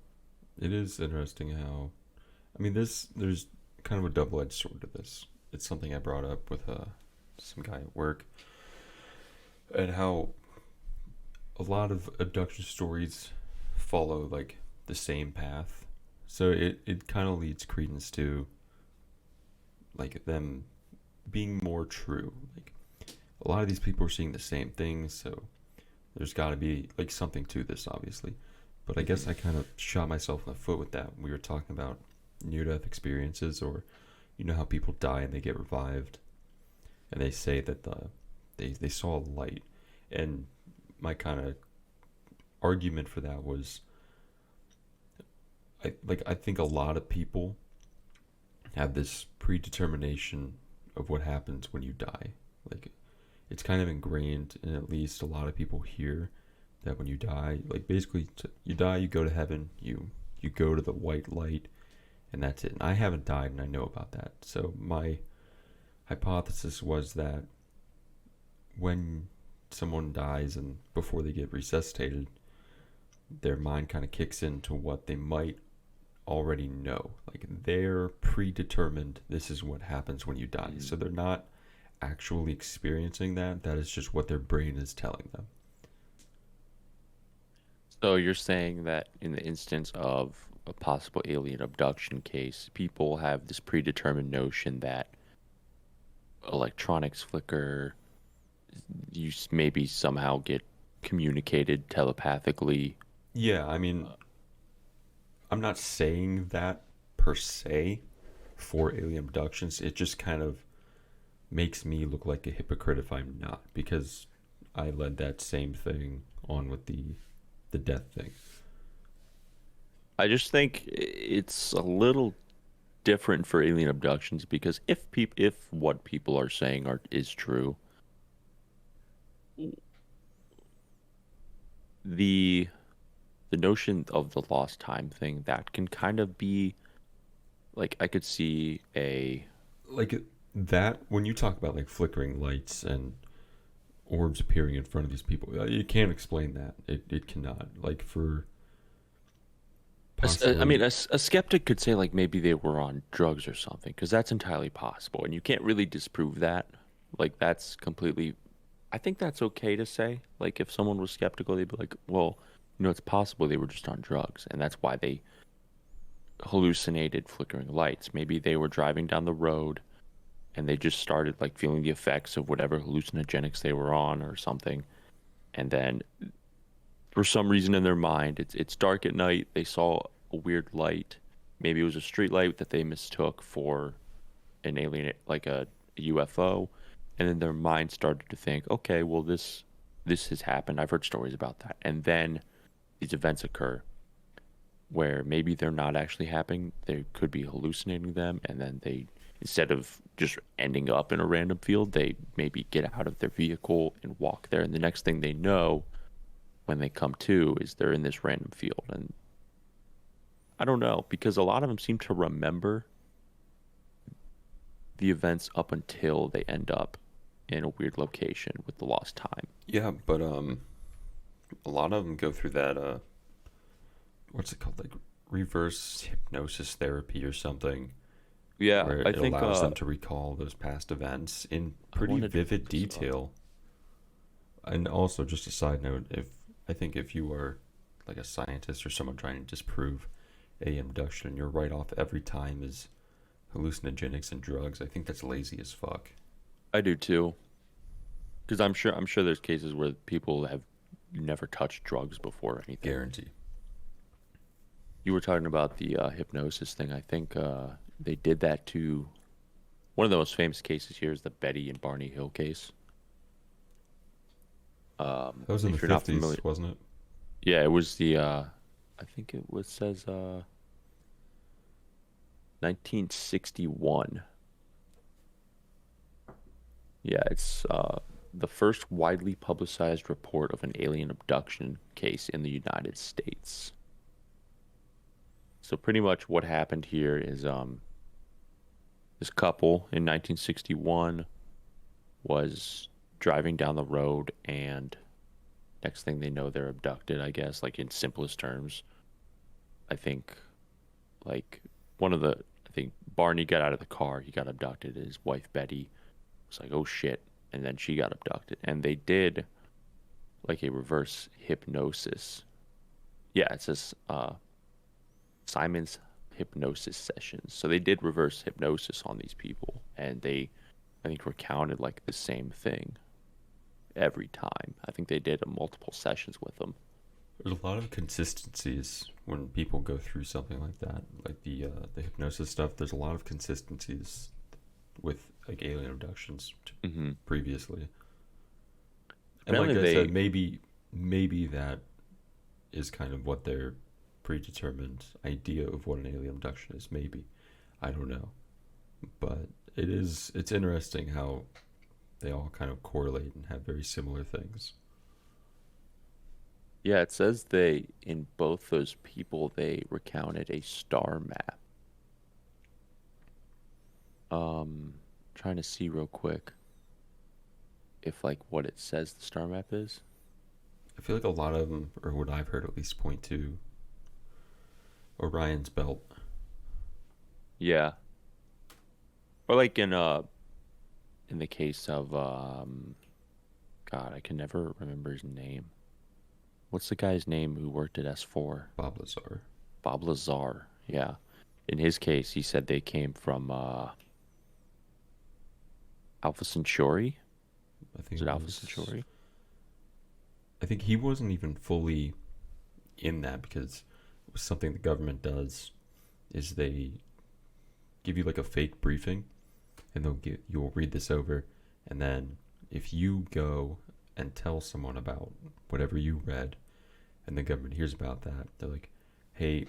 it is interesting how. I mean, there's kind of a double-edged sword to this. It's something I brought up with some guy at work, and how a lot of abduction stories follow like the same path. So it kind of leads credence to like them being more true. Like a lot of these people are seeing the same things, so there's got to be like something to this, obviously. But I guess Hmm. I kind of shot myself in the foot with that. We were talking about near-death experiences, or you know how people die and they get revived, and they say that they saw a light, and my kind of argument for that was I think a lot of people have this predetermination of what happens when you die. Like it's kind of ingrained in at least a lot of people here that when you die, like basically you die, you go to heaven, you go to the white light, and that's it. And I haven't died, and I know about that. So my hypothesis was that when someone dies and before they get resuscitated, their mind kind of kicks into what they might already know. Like they're predetermined this is what happens when you die. Mm. So they're not actually experiencing that. That is just what their brain is telling them. So you're saying that in the instance of a possible alien abduction case, people have this predetermined notion that electronics flicker, maybe somehow get communicated telepathically. Yeah, I mean, Uh, I'm not saying that per se for alien abductions. It just kind of makes me look like a hypocrite if I'm not, because I led that same thing on with the death thing. I just think it's a little different for alien abductions because if what people are saying is true, the the notion of the lost time thing that can kind of be like I could see a Like that when you talk about like flickering lights and orbs appearing in front of these people, you can't explain that. It cannot. Like for I mean, possibly, a skeptic could say like maybe they were on drugs or something, because that's entirely possible, and you can't really disprove that. Like that's completely. I think that's okay to say. Like if someone was skeptical, they'd be like, well, it's possible they were just on drugs, and that's why they hallucinated flickering lights. Maybe they were driving down the road and they just started like feeling the effects of whatever hallucinogenics they were on or something, and then for some reason in their mind it's dark at night, they saw a weird light, maybe it was a street light that they mistook for an alien, like a UFO, and then their mind started to think, okay, well this has happened, I've heard stories about that, and then these events occur where maybe they're not actually happening, they could be hallucinating them, and then they, instead of just ending up in a random field, they maybe get out of their vehicle and walk there, and the next thing they know when they come to is they're in this random field. And I don't know, because a lot of them seem to remember the events up until they end up in a weird location with the lost time. yeah, but a lot of them go through that what's it called, like reverse hypnosis therapy or something, Yeah, where I it think allows them to recall those past events in I pretty wanted to vivid look this up. detail. And also, just a side note, if I think if you are like a scientist or someone trying to disprove a abduction, you're right off every time is hallucinogenics and drugs. I think that's lazy as fuck. I do too, because I'm sure there's cases where people have never touched drugs before or anything. Guarantee. You were talking about the hypnosis thing. I think they did that to one of the most famous cases here is the Betty and Barney Hill case. That was in the If you're not 50s, familiar, wasn't it? yeah, it was the I think it was says 1961. Yeah, it's the first widely publicized report of an alien abduction case in the United States. So pretty much what happened here is this couple in 1961 was driving down the road and next thing they know they're abducted, I guess, like in simplest terms. I think like one of the I think Barney got out of the car, he got abducted. His wife Betty was like, "Oh shit." And then she got abducted. And they did like a reverse hypnosis. Yeah, it says Simon's hypnosis sessions. So they did reverse hypnosis on these people and they I think recounted like the same thing every time. I think they did multiple sessions with them. There's a lot of consistencies when people go through something like that, like the hypnosis stuff. There's a lot of consistencies with like alien abductions Hmm. previously, and like Apparently I said, they maybe that is kind of what their predetermined idea of what an alien abduction is. Maybe I don't know, but it's interesting how they all kind of correlate and have very similar things. Yeah, it says they in both those people they recounted a star map. Trying to see real quick if like what it says the star map is. I feel like a lot of them, or what I've heard at least, point to Orion's belt. Yeah. Or like in the case of God, I can never remember his name. What's the guy's name who worked at S4? Bob Lazar. Bob Lazar. Yeah. In his case, he said they came from Alpha Centauri. I Was think it it Alpha was. Centauri? I think he wasn't even fully in that because it was something the government does. Is they give you like a fake briefing, and you'll read this over, and then if you go and tell someone about whatever you read, and the government hears about that, they're like, "Hey,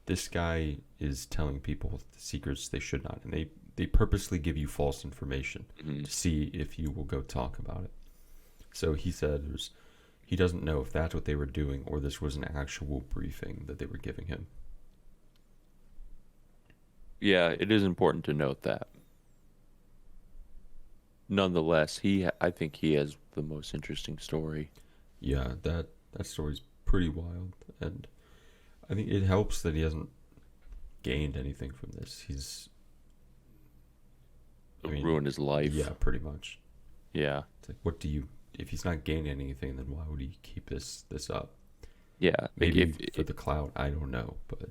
this guy is telling people secrets they should not," and they purposely give you false information Hmm. to see if you will go talk about it. So he said he doesn't know if that's what they were doing or this was an actual briefing that they were giving him. Yeah, it is important to note that. Nonetheless, I think he has the most interesting story. Yeah, that story's pretty wild, and I think it helps that he hasn't gained anything from this. I It mean, ruined his life. yeah, pretty much. Yeah. It's like, what do you? If he's not gaining anything, then why would he keep this up? Yeah. Like Maybe for the clout. I don't know, but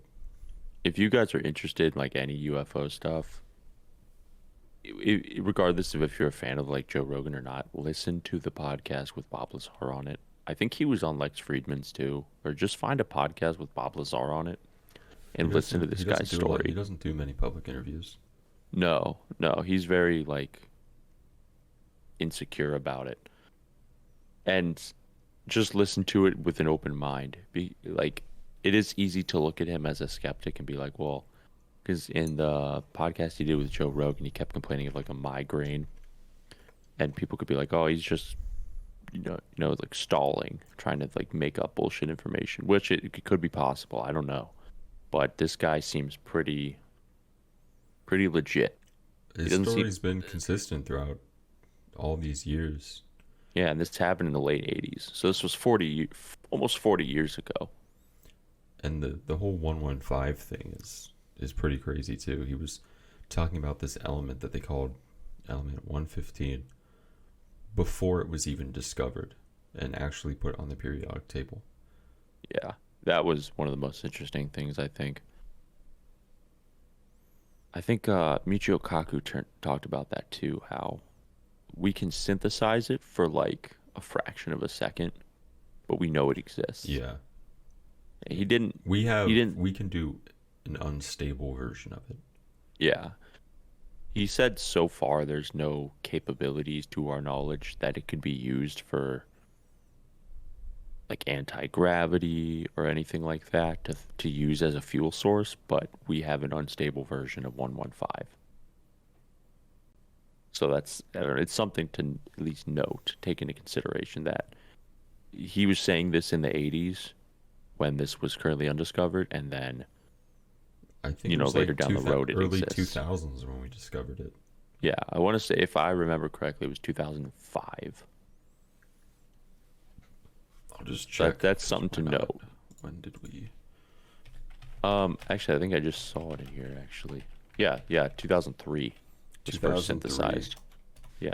if you guys are interested in like any UFO stuff, regardless of if you're a fan of like Joe Rogan or not, listen to the podcast with Bob Lazar on it. I think he was on Lex Friedman's too, or just find a podcast with Bob Lazar on it and listen to this he doesn't guy's do a lot. He story. doesn't do many public interviews. No, no, he's very like insecure about it. And just listen to it with an open mind. Be like, it is easy to look at him as a skeptic and be like, well, because in the podcast he did with Joe Rogan, he kept complaining of like a migraine, and people could be like, oh, he's just like stalling, trying to like make up bullshit information, which it could be possible. I don't know, but this guy seems pretty legit. He His doesn't seem story's been consistent throughout all these years, yeah, and this happened in the late '80s, so this was almost 40 years ago. and the whole 115 thing is pretty crazy too. He was talking about this element that they called element 115 before it was even discovered and actually put on the periodic table. Yeah, that was one of the most interesting things, I think. I think Michio Kaku talked about that too, how we can synthesize it for like a fraction of a second, but we know it exists. Yeah. He didn't, he didn't, We can do an unstable version of it. yeah. He said so far there's no capabilities to our knowledge that it could be used for like anti-gravity or anything like that to use as a fuel source, but we have an unstable version of 115. So that's, I don't know, it's something to at least note, take into consideration that he was saying this in the 80s when this was currently undiscovered, and then I think it was later like down the road it early exists. 2000s when we discovered it. Yeah, I want to say, if I remember correctly, it was 2005. I'll just So check. that's 'cause something to why not? note. When did we? Actually, I think I just saw it in here. Actually, yeah, 2003 was first 2003. synthesized. Yeah,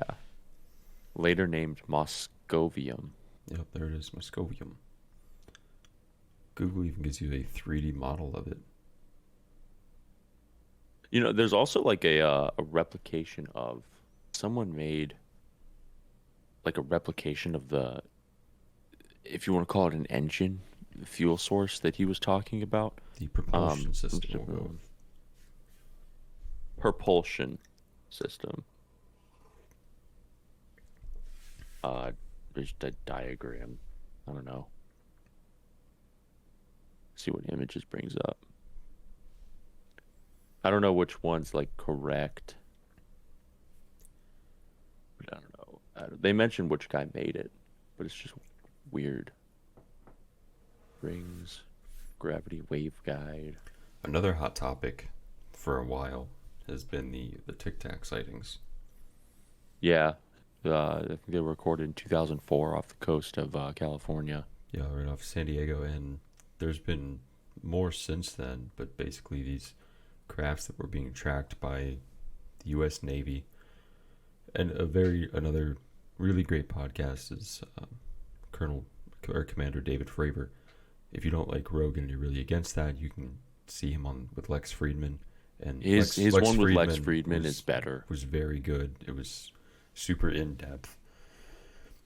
later named Moscovium. Yep, there it is, Moscovium. Google even gives you a 3D model of it. There's also like a replication of someone made like a replication of the, if you want to call it an engine, the fuel source that he was talking about. The propulsion system will go. Propulsion system. There's a diagram. I don't know. See what images brings up. I don't know which one's like correct. I don't know. They mentioned which guy made it, but it's just weird. Rings, gravity wave guide. Another hot topic for a while has been the Tic Tac sightings. Yeah, I think they were recorded in 2004 off the coast of California. Yeah, right off San Diego, and there's been more since then, but basically these crafts that were being tracked by the U.S. Navy. And another really great podcast is Commander David Fravor. If you don't like Rogan and you're really against that, you can see him on with Lex Friedman. And His Lex one with Lex Friedman Friedman is better. Was very good. It was super in depth.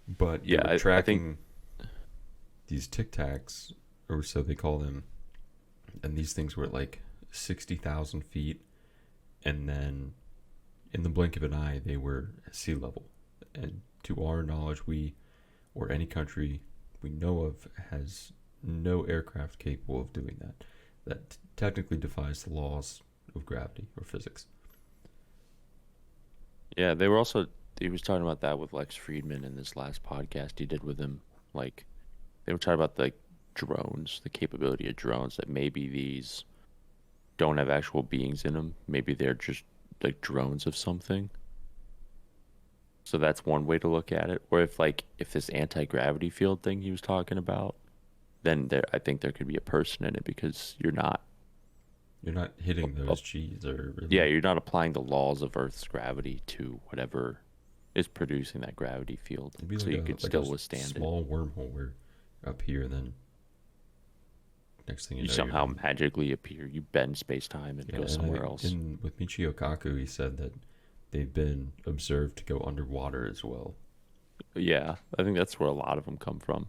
But yeah, they were tracking I think these Tic Tacs, or so they call them, and these things were at like 60,000 feet, and then in the blink of an eye they were at sea level. And to our knowledge, we, or any country we know of, has no aircraft capable of doing that. That technically defies the laws of gravity or physics. Yeah, he was talking about that with Lex Friedman in this last podcast he did with him. Like, they were talking about like drones, the capability of drones, that maybe these don't have actual beings in them. Maybe they're just like drones of something. So that's one way to look at it. Or if this anti-gravity field thing he was talking about, then I think there could be a person in it, because you're not hitting those G's, or really. Yeah, you're not applying the laws of Earth's gravity to whatever is producing that gravity field. It'd be so like you could like still a withstand it. small wormhole where up here, and then next thing you You know, somehow magically appear. You bend space time and go somewhere else. With Michio Kaku, he said that they've been observed to go underwater as well. Yeah, I think that's where a lot of them come from.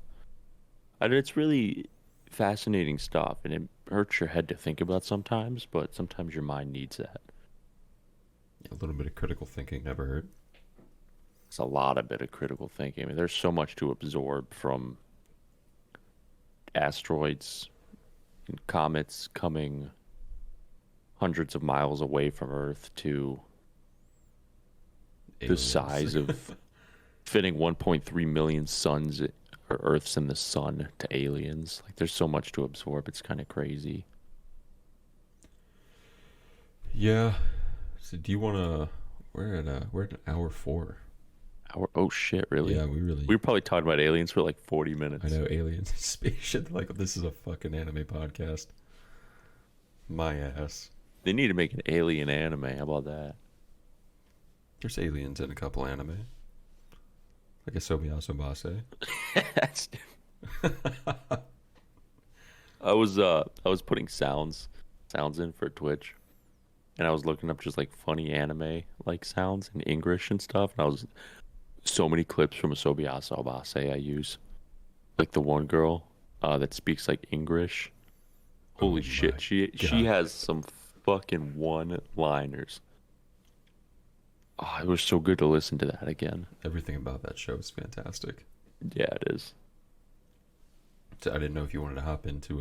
And it's really fascinating stuff, and it hurts your head to think about sometimes, but sometimes your mind needs that. A little bit of critical thinking never hurt. It's a lot of bit of critical thinking. I mean, there's so much to absorb from asteroids and comets coming hundreds of miles away from Earth to the Aliens. size of fitting 1.3 million suns or Earths in the sun to aliens. Like, there's so much to absorb. It's kind of crazy. Yeah. So do you want to? We're at an hour 4. Oh shit! Really? Yeah, we were probably talking about aliens for like 40 minutes. I know, aliens, spaceship. Like, this is a fucking anime podcast. My ass. They need to make an alien anime. How about that? There's aliens in a couple anime, like a Sobiaso Base. That's. I was putting sounds in for Twitch, and I was looking up just like funny anime like sounds in English and stuff. And I was so many clips from Asobi Asobase I use. Like the one girl that speaks like English. Oh Holy shit, my she god! has some fucking one-liners. Oh, it was so good to listen to that again. Everything about that show is fantastic. Yeah, it is. So I didn't know if you wanted to hop into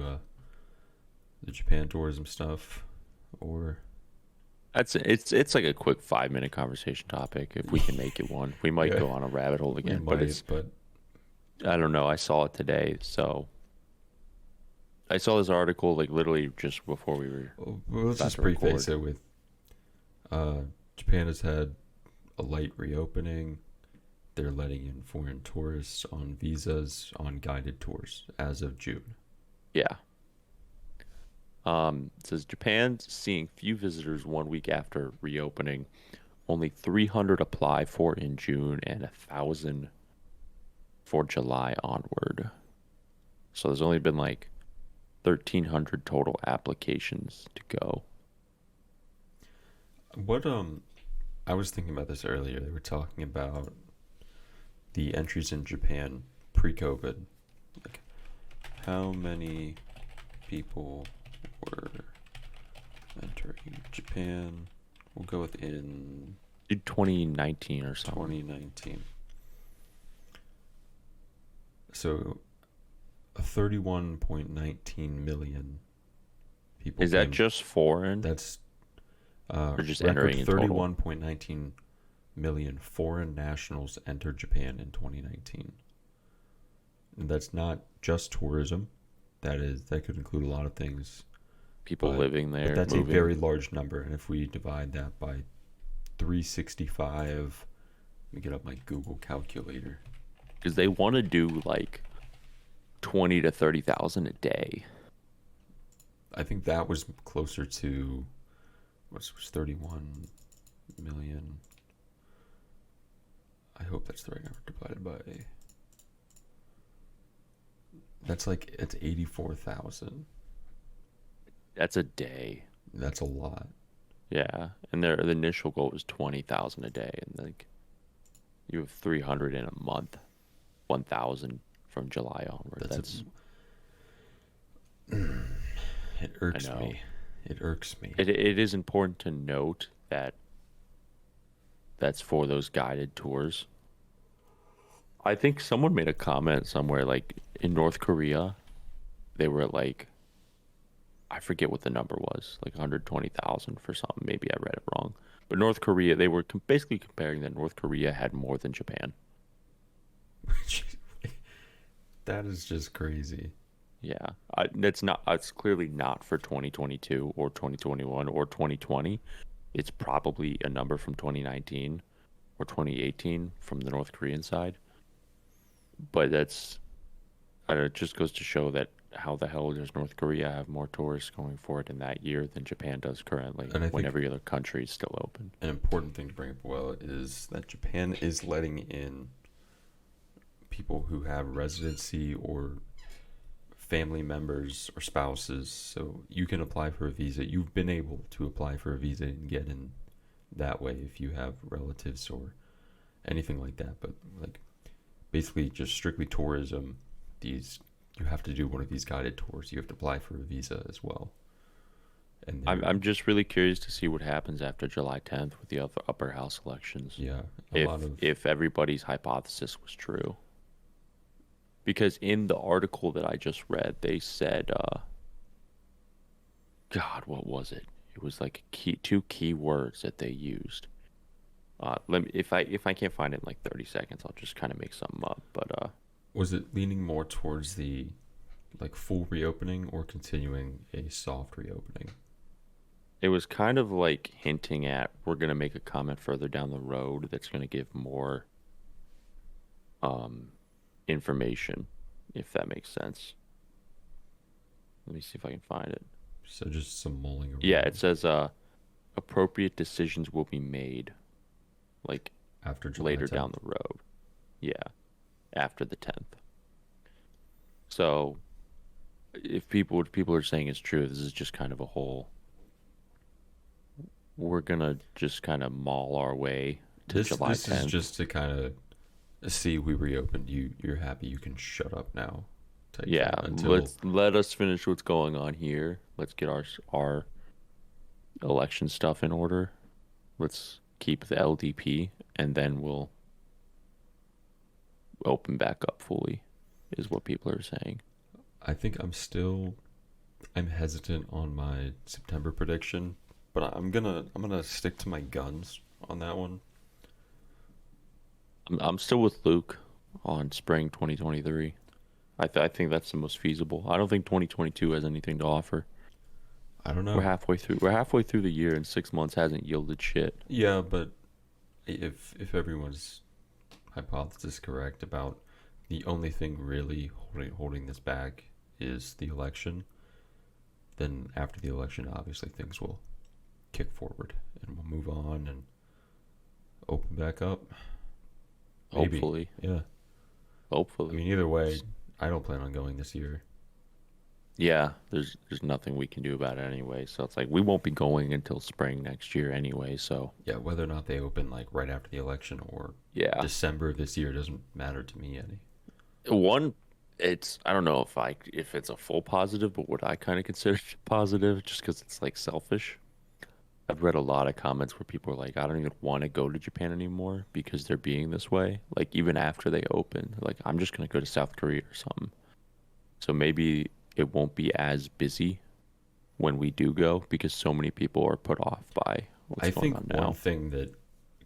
the Japan tourism stuff, or It's like a quick 5 minute conversation topic if we can make it one. We might yeah, go on a rabbit hole we again, but might. But I don't know. I saw it today, so I saw this article like literally just before we were well, let's about just to preface record. it with uh, Japan has had a light reopening. They're letting in foreign tourists on visas on guided tours as of June. Yeah. It says Japan's seeing few visitors 1 week after reopening. Only 300 apply for in June and 1,000 for July onward. So there's only been like 1,300 total applications to go. What I was thinking about this earlier. They were talking about the entries in Japan pre-COVID. Like how many people were entering Japan? We'll go within Did 2019 or something. 2019. So 31.19 million people Is that came. just foreign That's or just record entering in total? 31.19 million foreign nationals entered Japan in 2019. And that's not just tourism. That could include a lot of things. People But living but there, that's a moving. very large number. And if we divide that by 365, let me get up my Google calculator. Because they want to do like 20 to 30,000 a day. I think that was closer to was 31 million. I hope that's the right number divided by. That's like it's 84,000. That's a day. That's a lot. Yeah, and the initial goal was 20,000 a day, and like you have 300 in a month, 1,000 from July onward. That's it I irks know. me. It irks me. It is important to note that that's for those guided tours. I think someone made a comment somewhere like in North Korea, they were at like I forget what the number was, like 120,000 for something. Maybe I read it wrong. But North Korea, they were basically comparing that North Korea had more than Japan. That is just crazy. Yeah, that's not. It's clearly not for 2022 or 2021 or 2020. It's probably a number from 2019 or 2018 from the North Korean side. But that's, I don't know, it just goes to show that how the hell does North Korea have more tourists going for it in that year than Japan does currently, And I when think every other country is still open. an important thing to bring up, well, is that Japan is letting in people who have residency or family members or spouses. So you can apply for a visa. You've been able to apply for a visa and get in that way if you have relatives or anything like that. But like basically just strictly tourism, these you have to do one of these guided tours. You have to apply for a visa as well. And I'm just really curious to see what happens after July 10th with the upper house elections. yeah, a If lot of if everybody's hypothesis was true. Because in the article that I just read, they said, God, what was it? It was like two key words that they used. Let me, if I can't find it in like 30 seconds, I'll just kind of make something up. But was it leaning more towards the like full reopening or continuing a soft reopening? it was kind of like hinting at we're gonna make a comment further down the road that's gonna give more um information, if that makes sense. Let me see if I can find it. So just some mulling Yeah, it around says appropriate decisions will be made like after July later down 10th. the road. Yeah, after the 10th. So if people what people are saying is true, this is just kind of a whole we're gonna just kind of maul our way to July This is 10th. just to kind of see we reopened. You're happy you can shut up now, type Yeah, thing until let us finish what's going on here. Let's get our election stuff in order. Let's keep the LDP, and then we'll open back up fully, is what people are saying. I think I'm hesitant on my September prediction, but I'm gonna stick to my guns on that one. I'm still with Luke on spring 2023. I think that's the most feasible. I don't think 2022 has anything to offer. I don't We're know. halfway through. We're halfway through the year, and 6 months hasn't yielded shit. Yeah, but if everyone's hypothesis correct about the only thing really holding this back is the election, then after the election, obviously things will kick forward and we'll move on and open back up. Maybe. Hopefully, Yeah. I hopefully. mean, either way, I don't plan on going this year. Yeah, there's nothing we can do about it anyway. So it's like we won't be going until spring next year anyway. So Yeah, whether or not they open like right after the election or yeah, December of this year doesn't matter to me any. one, it's I don't know if it's a full positive, but what I kind of consider positive, just because it's like selfish. I've read a lot of comments where people are like, I don't even want to go to Japan anymore because they're being this way. Like even after they open, like I'm just gonna go to South Korea or something. So maybe it won't be as busy when we do go because so many people are put off by what's I going think on one now. thing that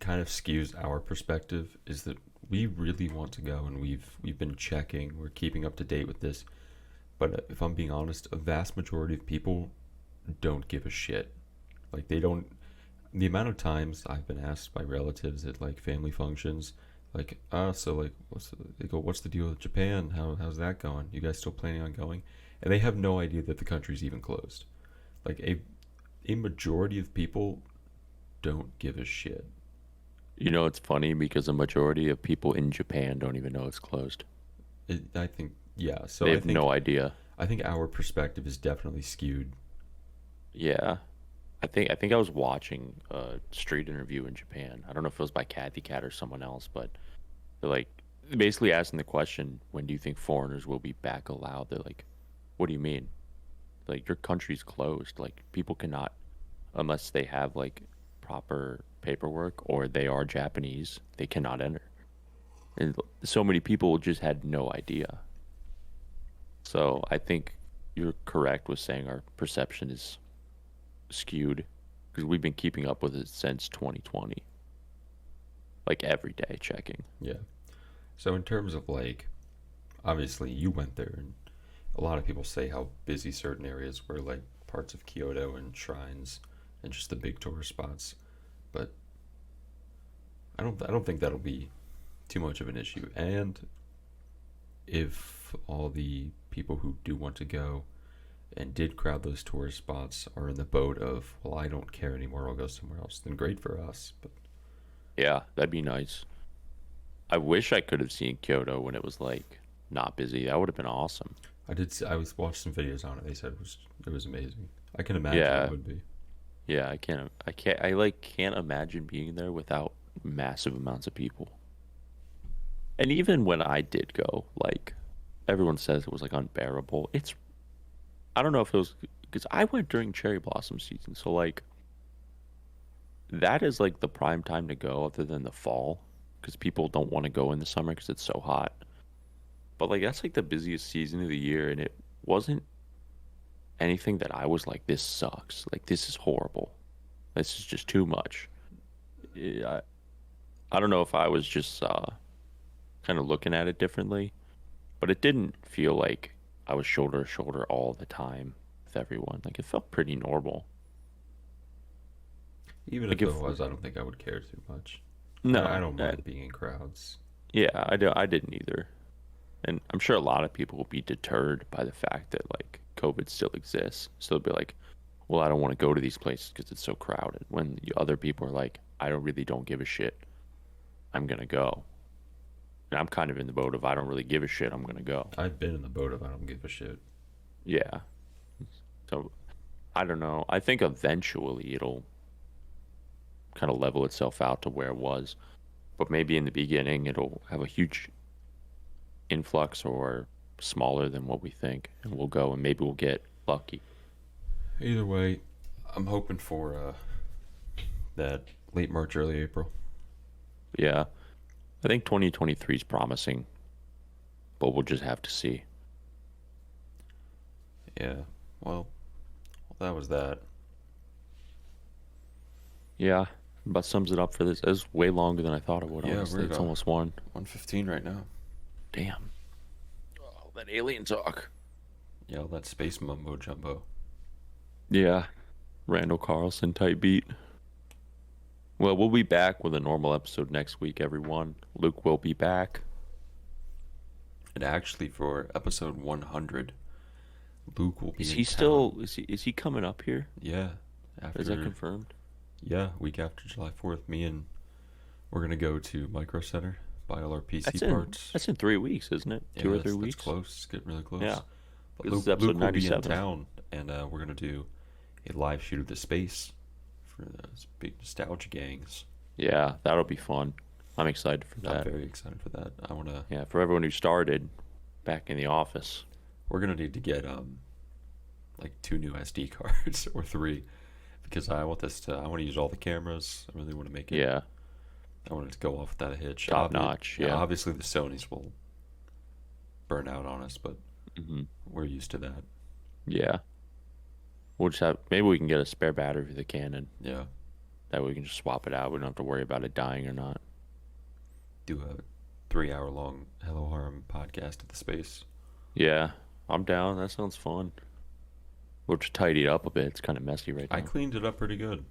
kind of skews our perspective is that we really want to go and we've been checking, we're keeping up to date with this. But if I'm being honest, a vast majority of people don't give a shit. Like they don't. The amount of times I've been asked by relatives at like family functions, like, so like, they go, what's the deal with Japan? How's that going? You guys still planning on going? And they have no idea that the country's even closed. Like a majority of people don't give a shit. You know, it's funny because a majority of people in Japan don't even know it's closed. I think yeah. So They have no idea. I think our perspective is definitely skewed. Yeah. I think I was watching a street interview in Japan. I don't know if it was by Kathy Cat or someone else, but they're like basically asking the question, when do you think foreigners will be back allowed? They're like, what do you mean? Like your country's closed. Like people cannot unless they have like proper paperwork or they are Japanese, they cannot enter. And so many people just had no idea. So I think you're correct with saying our perception is skewed because we've been keeping up with it since 2020, like every day checking. Yeah. So in terms of like, obviously you went there, and a lot of people say how busy certain areas were, like parts of Kyoto and shrines and just the big tourist spots. But I don't think that'll be too much of an issue. And if all the people who do want to go and did crowd those tourist spots are in the boat of, well, I don't care anymore, I'll go somewhere else, then great for us. But Yeah, that'd be nice. I wish I could have seen Kyoto when it was like not busy. That would have been awesome. I was watched some videos on it. They said it was amazing. I can imagine it Yeah, would be. yeah, I like can't imagine being there without massive amounts of people. And even when I did go, like everyone says it was like unbearable. I don't know if it was because I went during cherry blossom season, so like that is like the prime time to go other than the fall because people don't want to go in the summer because it's so hot. But like that's like the busiest season of the year, and it wasn't anything that I was like, this sucks. Like this is horrible. This is just too much. Yeah, I don't know if I was just kind of looking at it differently, but it didn't feel like I was shoulder to shoulder all the time with everyone. Like it felt pretty normal. Even Like if it if was, I don't think I would care too much. I no, don't mind being in crowds. yeah, I didn't either. and I'm sure a lot of people will be deterred by the fact that like COVID still exists. So they'll be like, well, I don't want to go to these places because it's so crowded. When the other people are like, I don't give a shit. I'm gonna go. And I'm kind of in the boat of I don't really give a shit. I'm gonna go. I've been in the boat of I don't give a shit. Yeah. So I don't know. I think eventually it'll kind of level itself out to where it was. But maybe in the beginning it'll have a huge influx or smaller than what we think. And we'll go and maybe we'll get lucky. Either way, I'm hoping for that late March, early April. Yeah. I think 2023 is promising. But we'll just have to see. Yeah. Well, that was that. Yeah. About sums it up for this. It was way longer than I thought it would. Yeah, Honestly, we're it's almost 1. 1:15 right now. Damn. Oh, that alien talk. Yeah, all that space mumbo jumbo. Yeah. Randall Carlson type beat. Well, we'll be back with a normal episode next week, everyone. Luke will be back. And actually, for episode 100, Luke will be Is in he town. still? Is he coming up here? Yeah. After, Is that confirmed? Yeah, week after July 4th, we're gonna go to Micro Center, buy all our PC parts. That's in 3 weeks, isn't it? Yeah, 2 or 3 that's weeks. It's close. It's getting really close. Yeah. But This is Luke episode will be in 97. town, and we're gonna do a live shoot of the space for those big nostalgia gangs. Yeah, that'll be fun. I'm excited for I'm that. very excited for that. I wanna. Yeah, for everyone who started back in the office. We're gonna need to get like 2 new SD cards or 3, because I want to use all the cameras. I really want to make it. Yeah. I want it to go off without a hitch. Top notch. Yeah. Obviously the Sonys will burn out on us, but we're used to that. Yeah. We'll just have maybe we can get a spare battery for the Canon. Yeah. That way we can just swap it out. We don't have to worry about it dying or not. Do a 3-hour-long Hello Harem podcast at the space. Yeah, I'm down. That sounds fun. We'll just tidy it up a bit. It's kind of messy right now. I cleaned it up pretty good.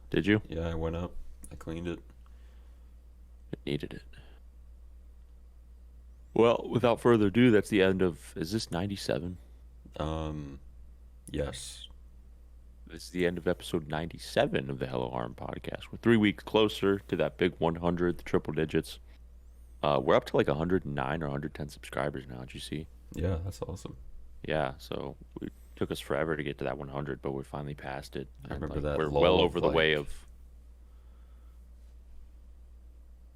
Did you? Yeah, I went up. I cleaned it. It needed it. Well, without further ado, that's the end of. Is this 97? Yes. This is the end of episode 97 of the Hello Harem Podcast. We're 3 weeks closer to that big 100, the triple digits. We're up to like 109 or 110 subscribers now. Did you see? Yeah, that's awesome. Yeah, so it took us forever to get to that 100, but we finally passed it. I remember like, that we're lull well of, over the way like- of.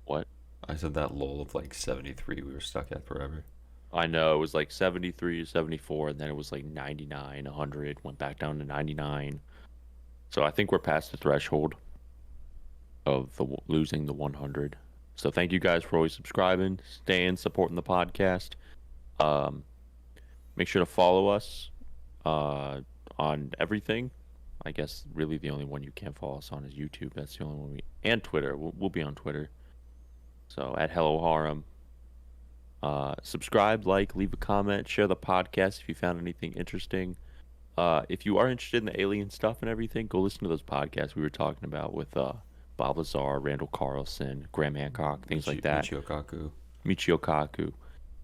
What? I said that lull of like 73 we were stuck at forever. I know, it was like 73 to 74, and then it was like 99, 100, went back down to 99. So I think we're past the threshold of losing the 100. So thank you guys for always subscribing, staying, supporting the podcast. Make sure to follow us on everything. I guess really the only one you can't follow us on is YouTube. That's the only one and Twitter. We'll be on Twitter. So at Hello Harem. Subscribe, like, leave a comment, share the podcast if you found anything interesting. If you are interested in the alien stuff and everything, go listen to those podcasts we were talking about with Bob Lazar, Randall Carlson, Graham Hancock, things like that. Michio Kaku.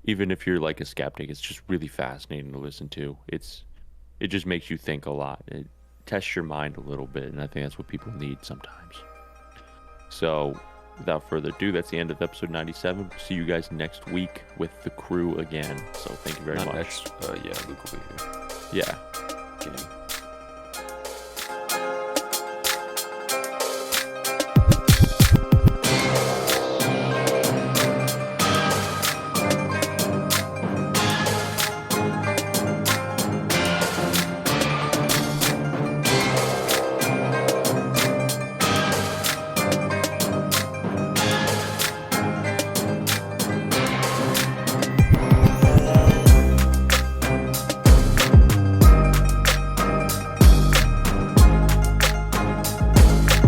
Even if you're like a skeptic, it's just really fascinating to listen to. It just makes you think a lot. It tests your mind a little bit, and I think that's what people need sometimes. So, without further ado, that's the end of episode 97. See you guys next week with the crew again. So thank you very much. Yeah, Luke will be here. Yeah. Kidding.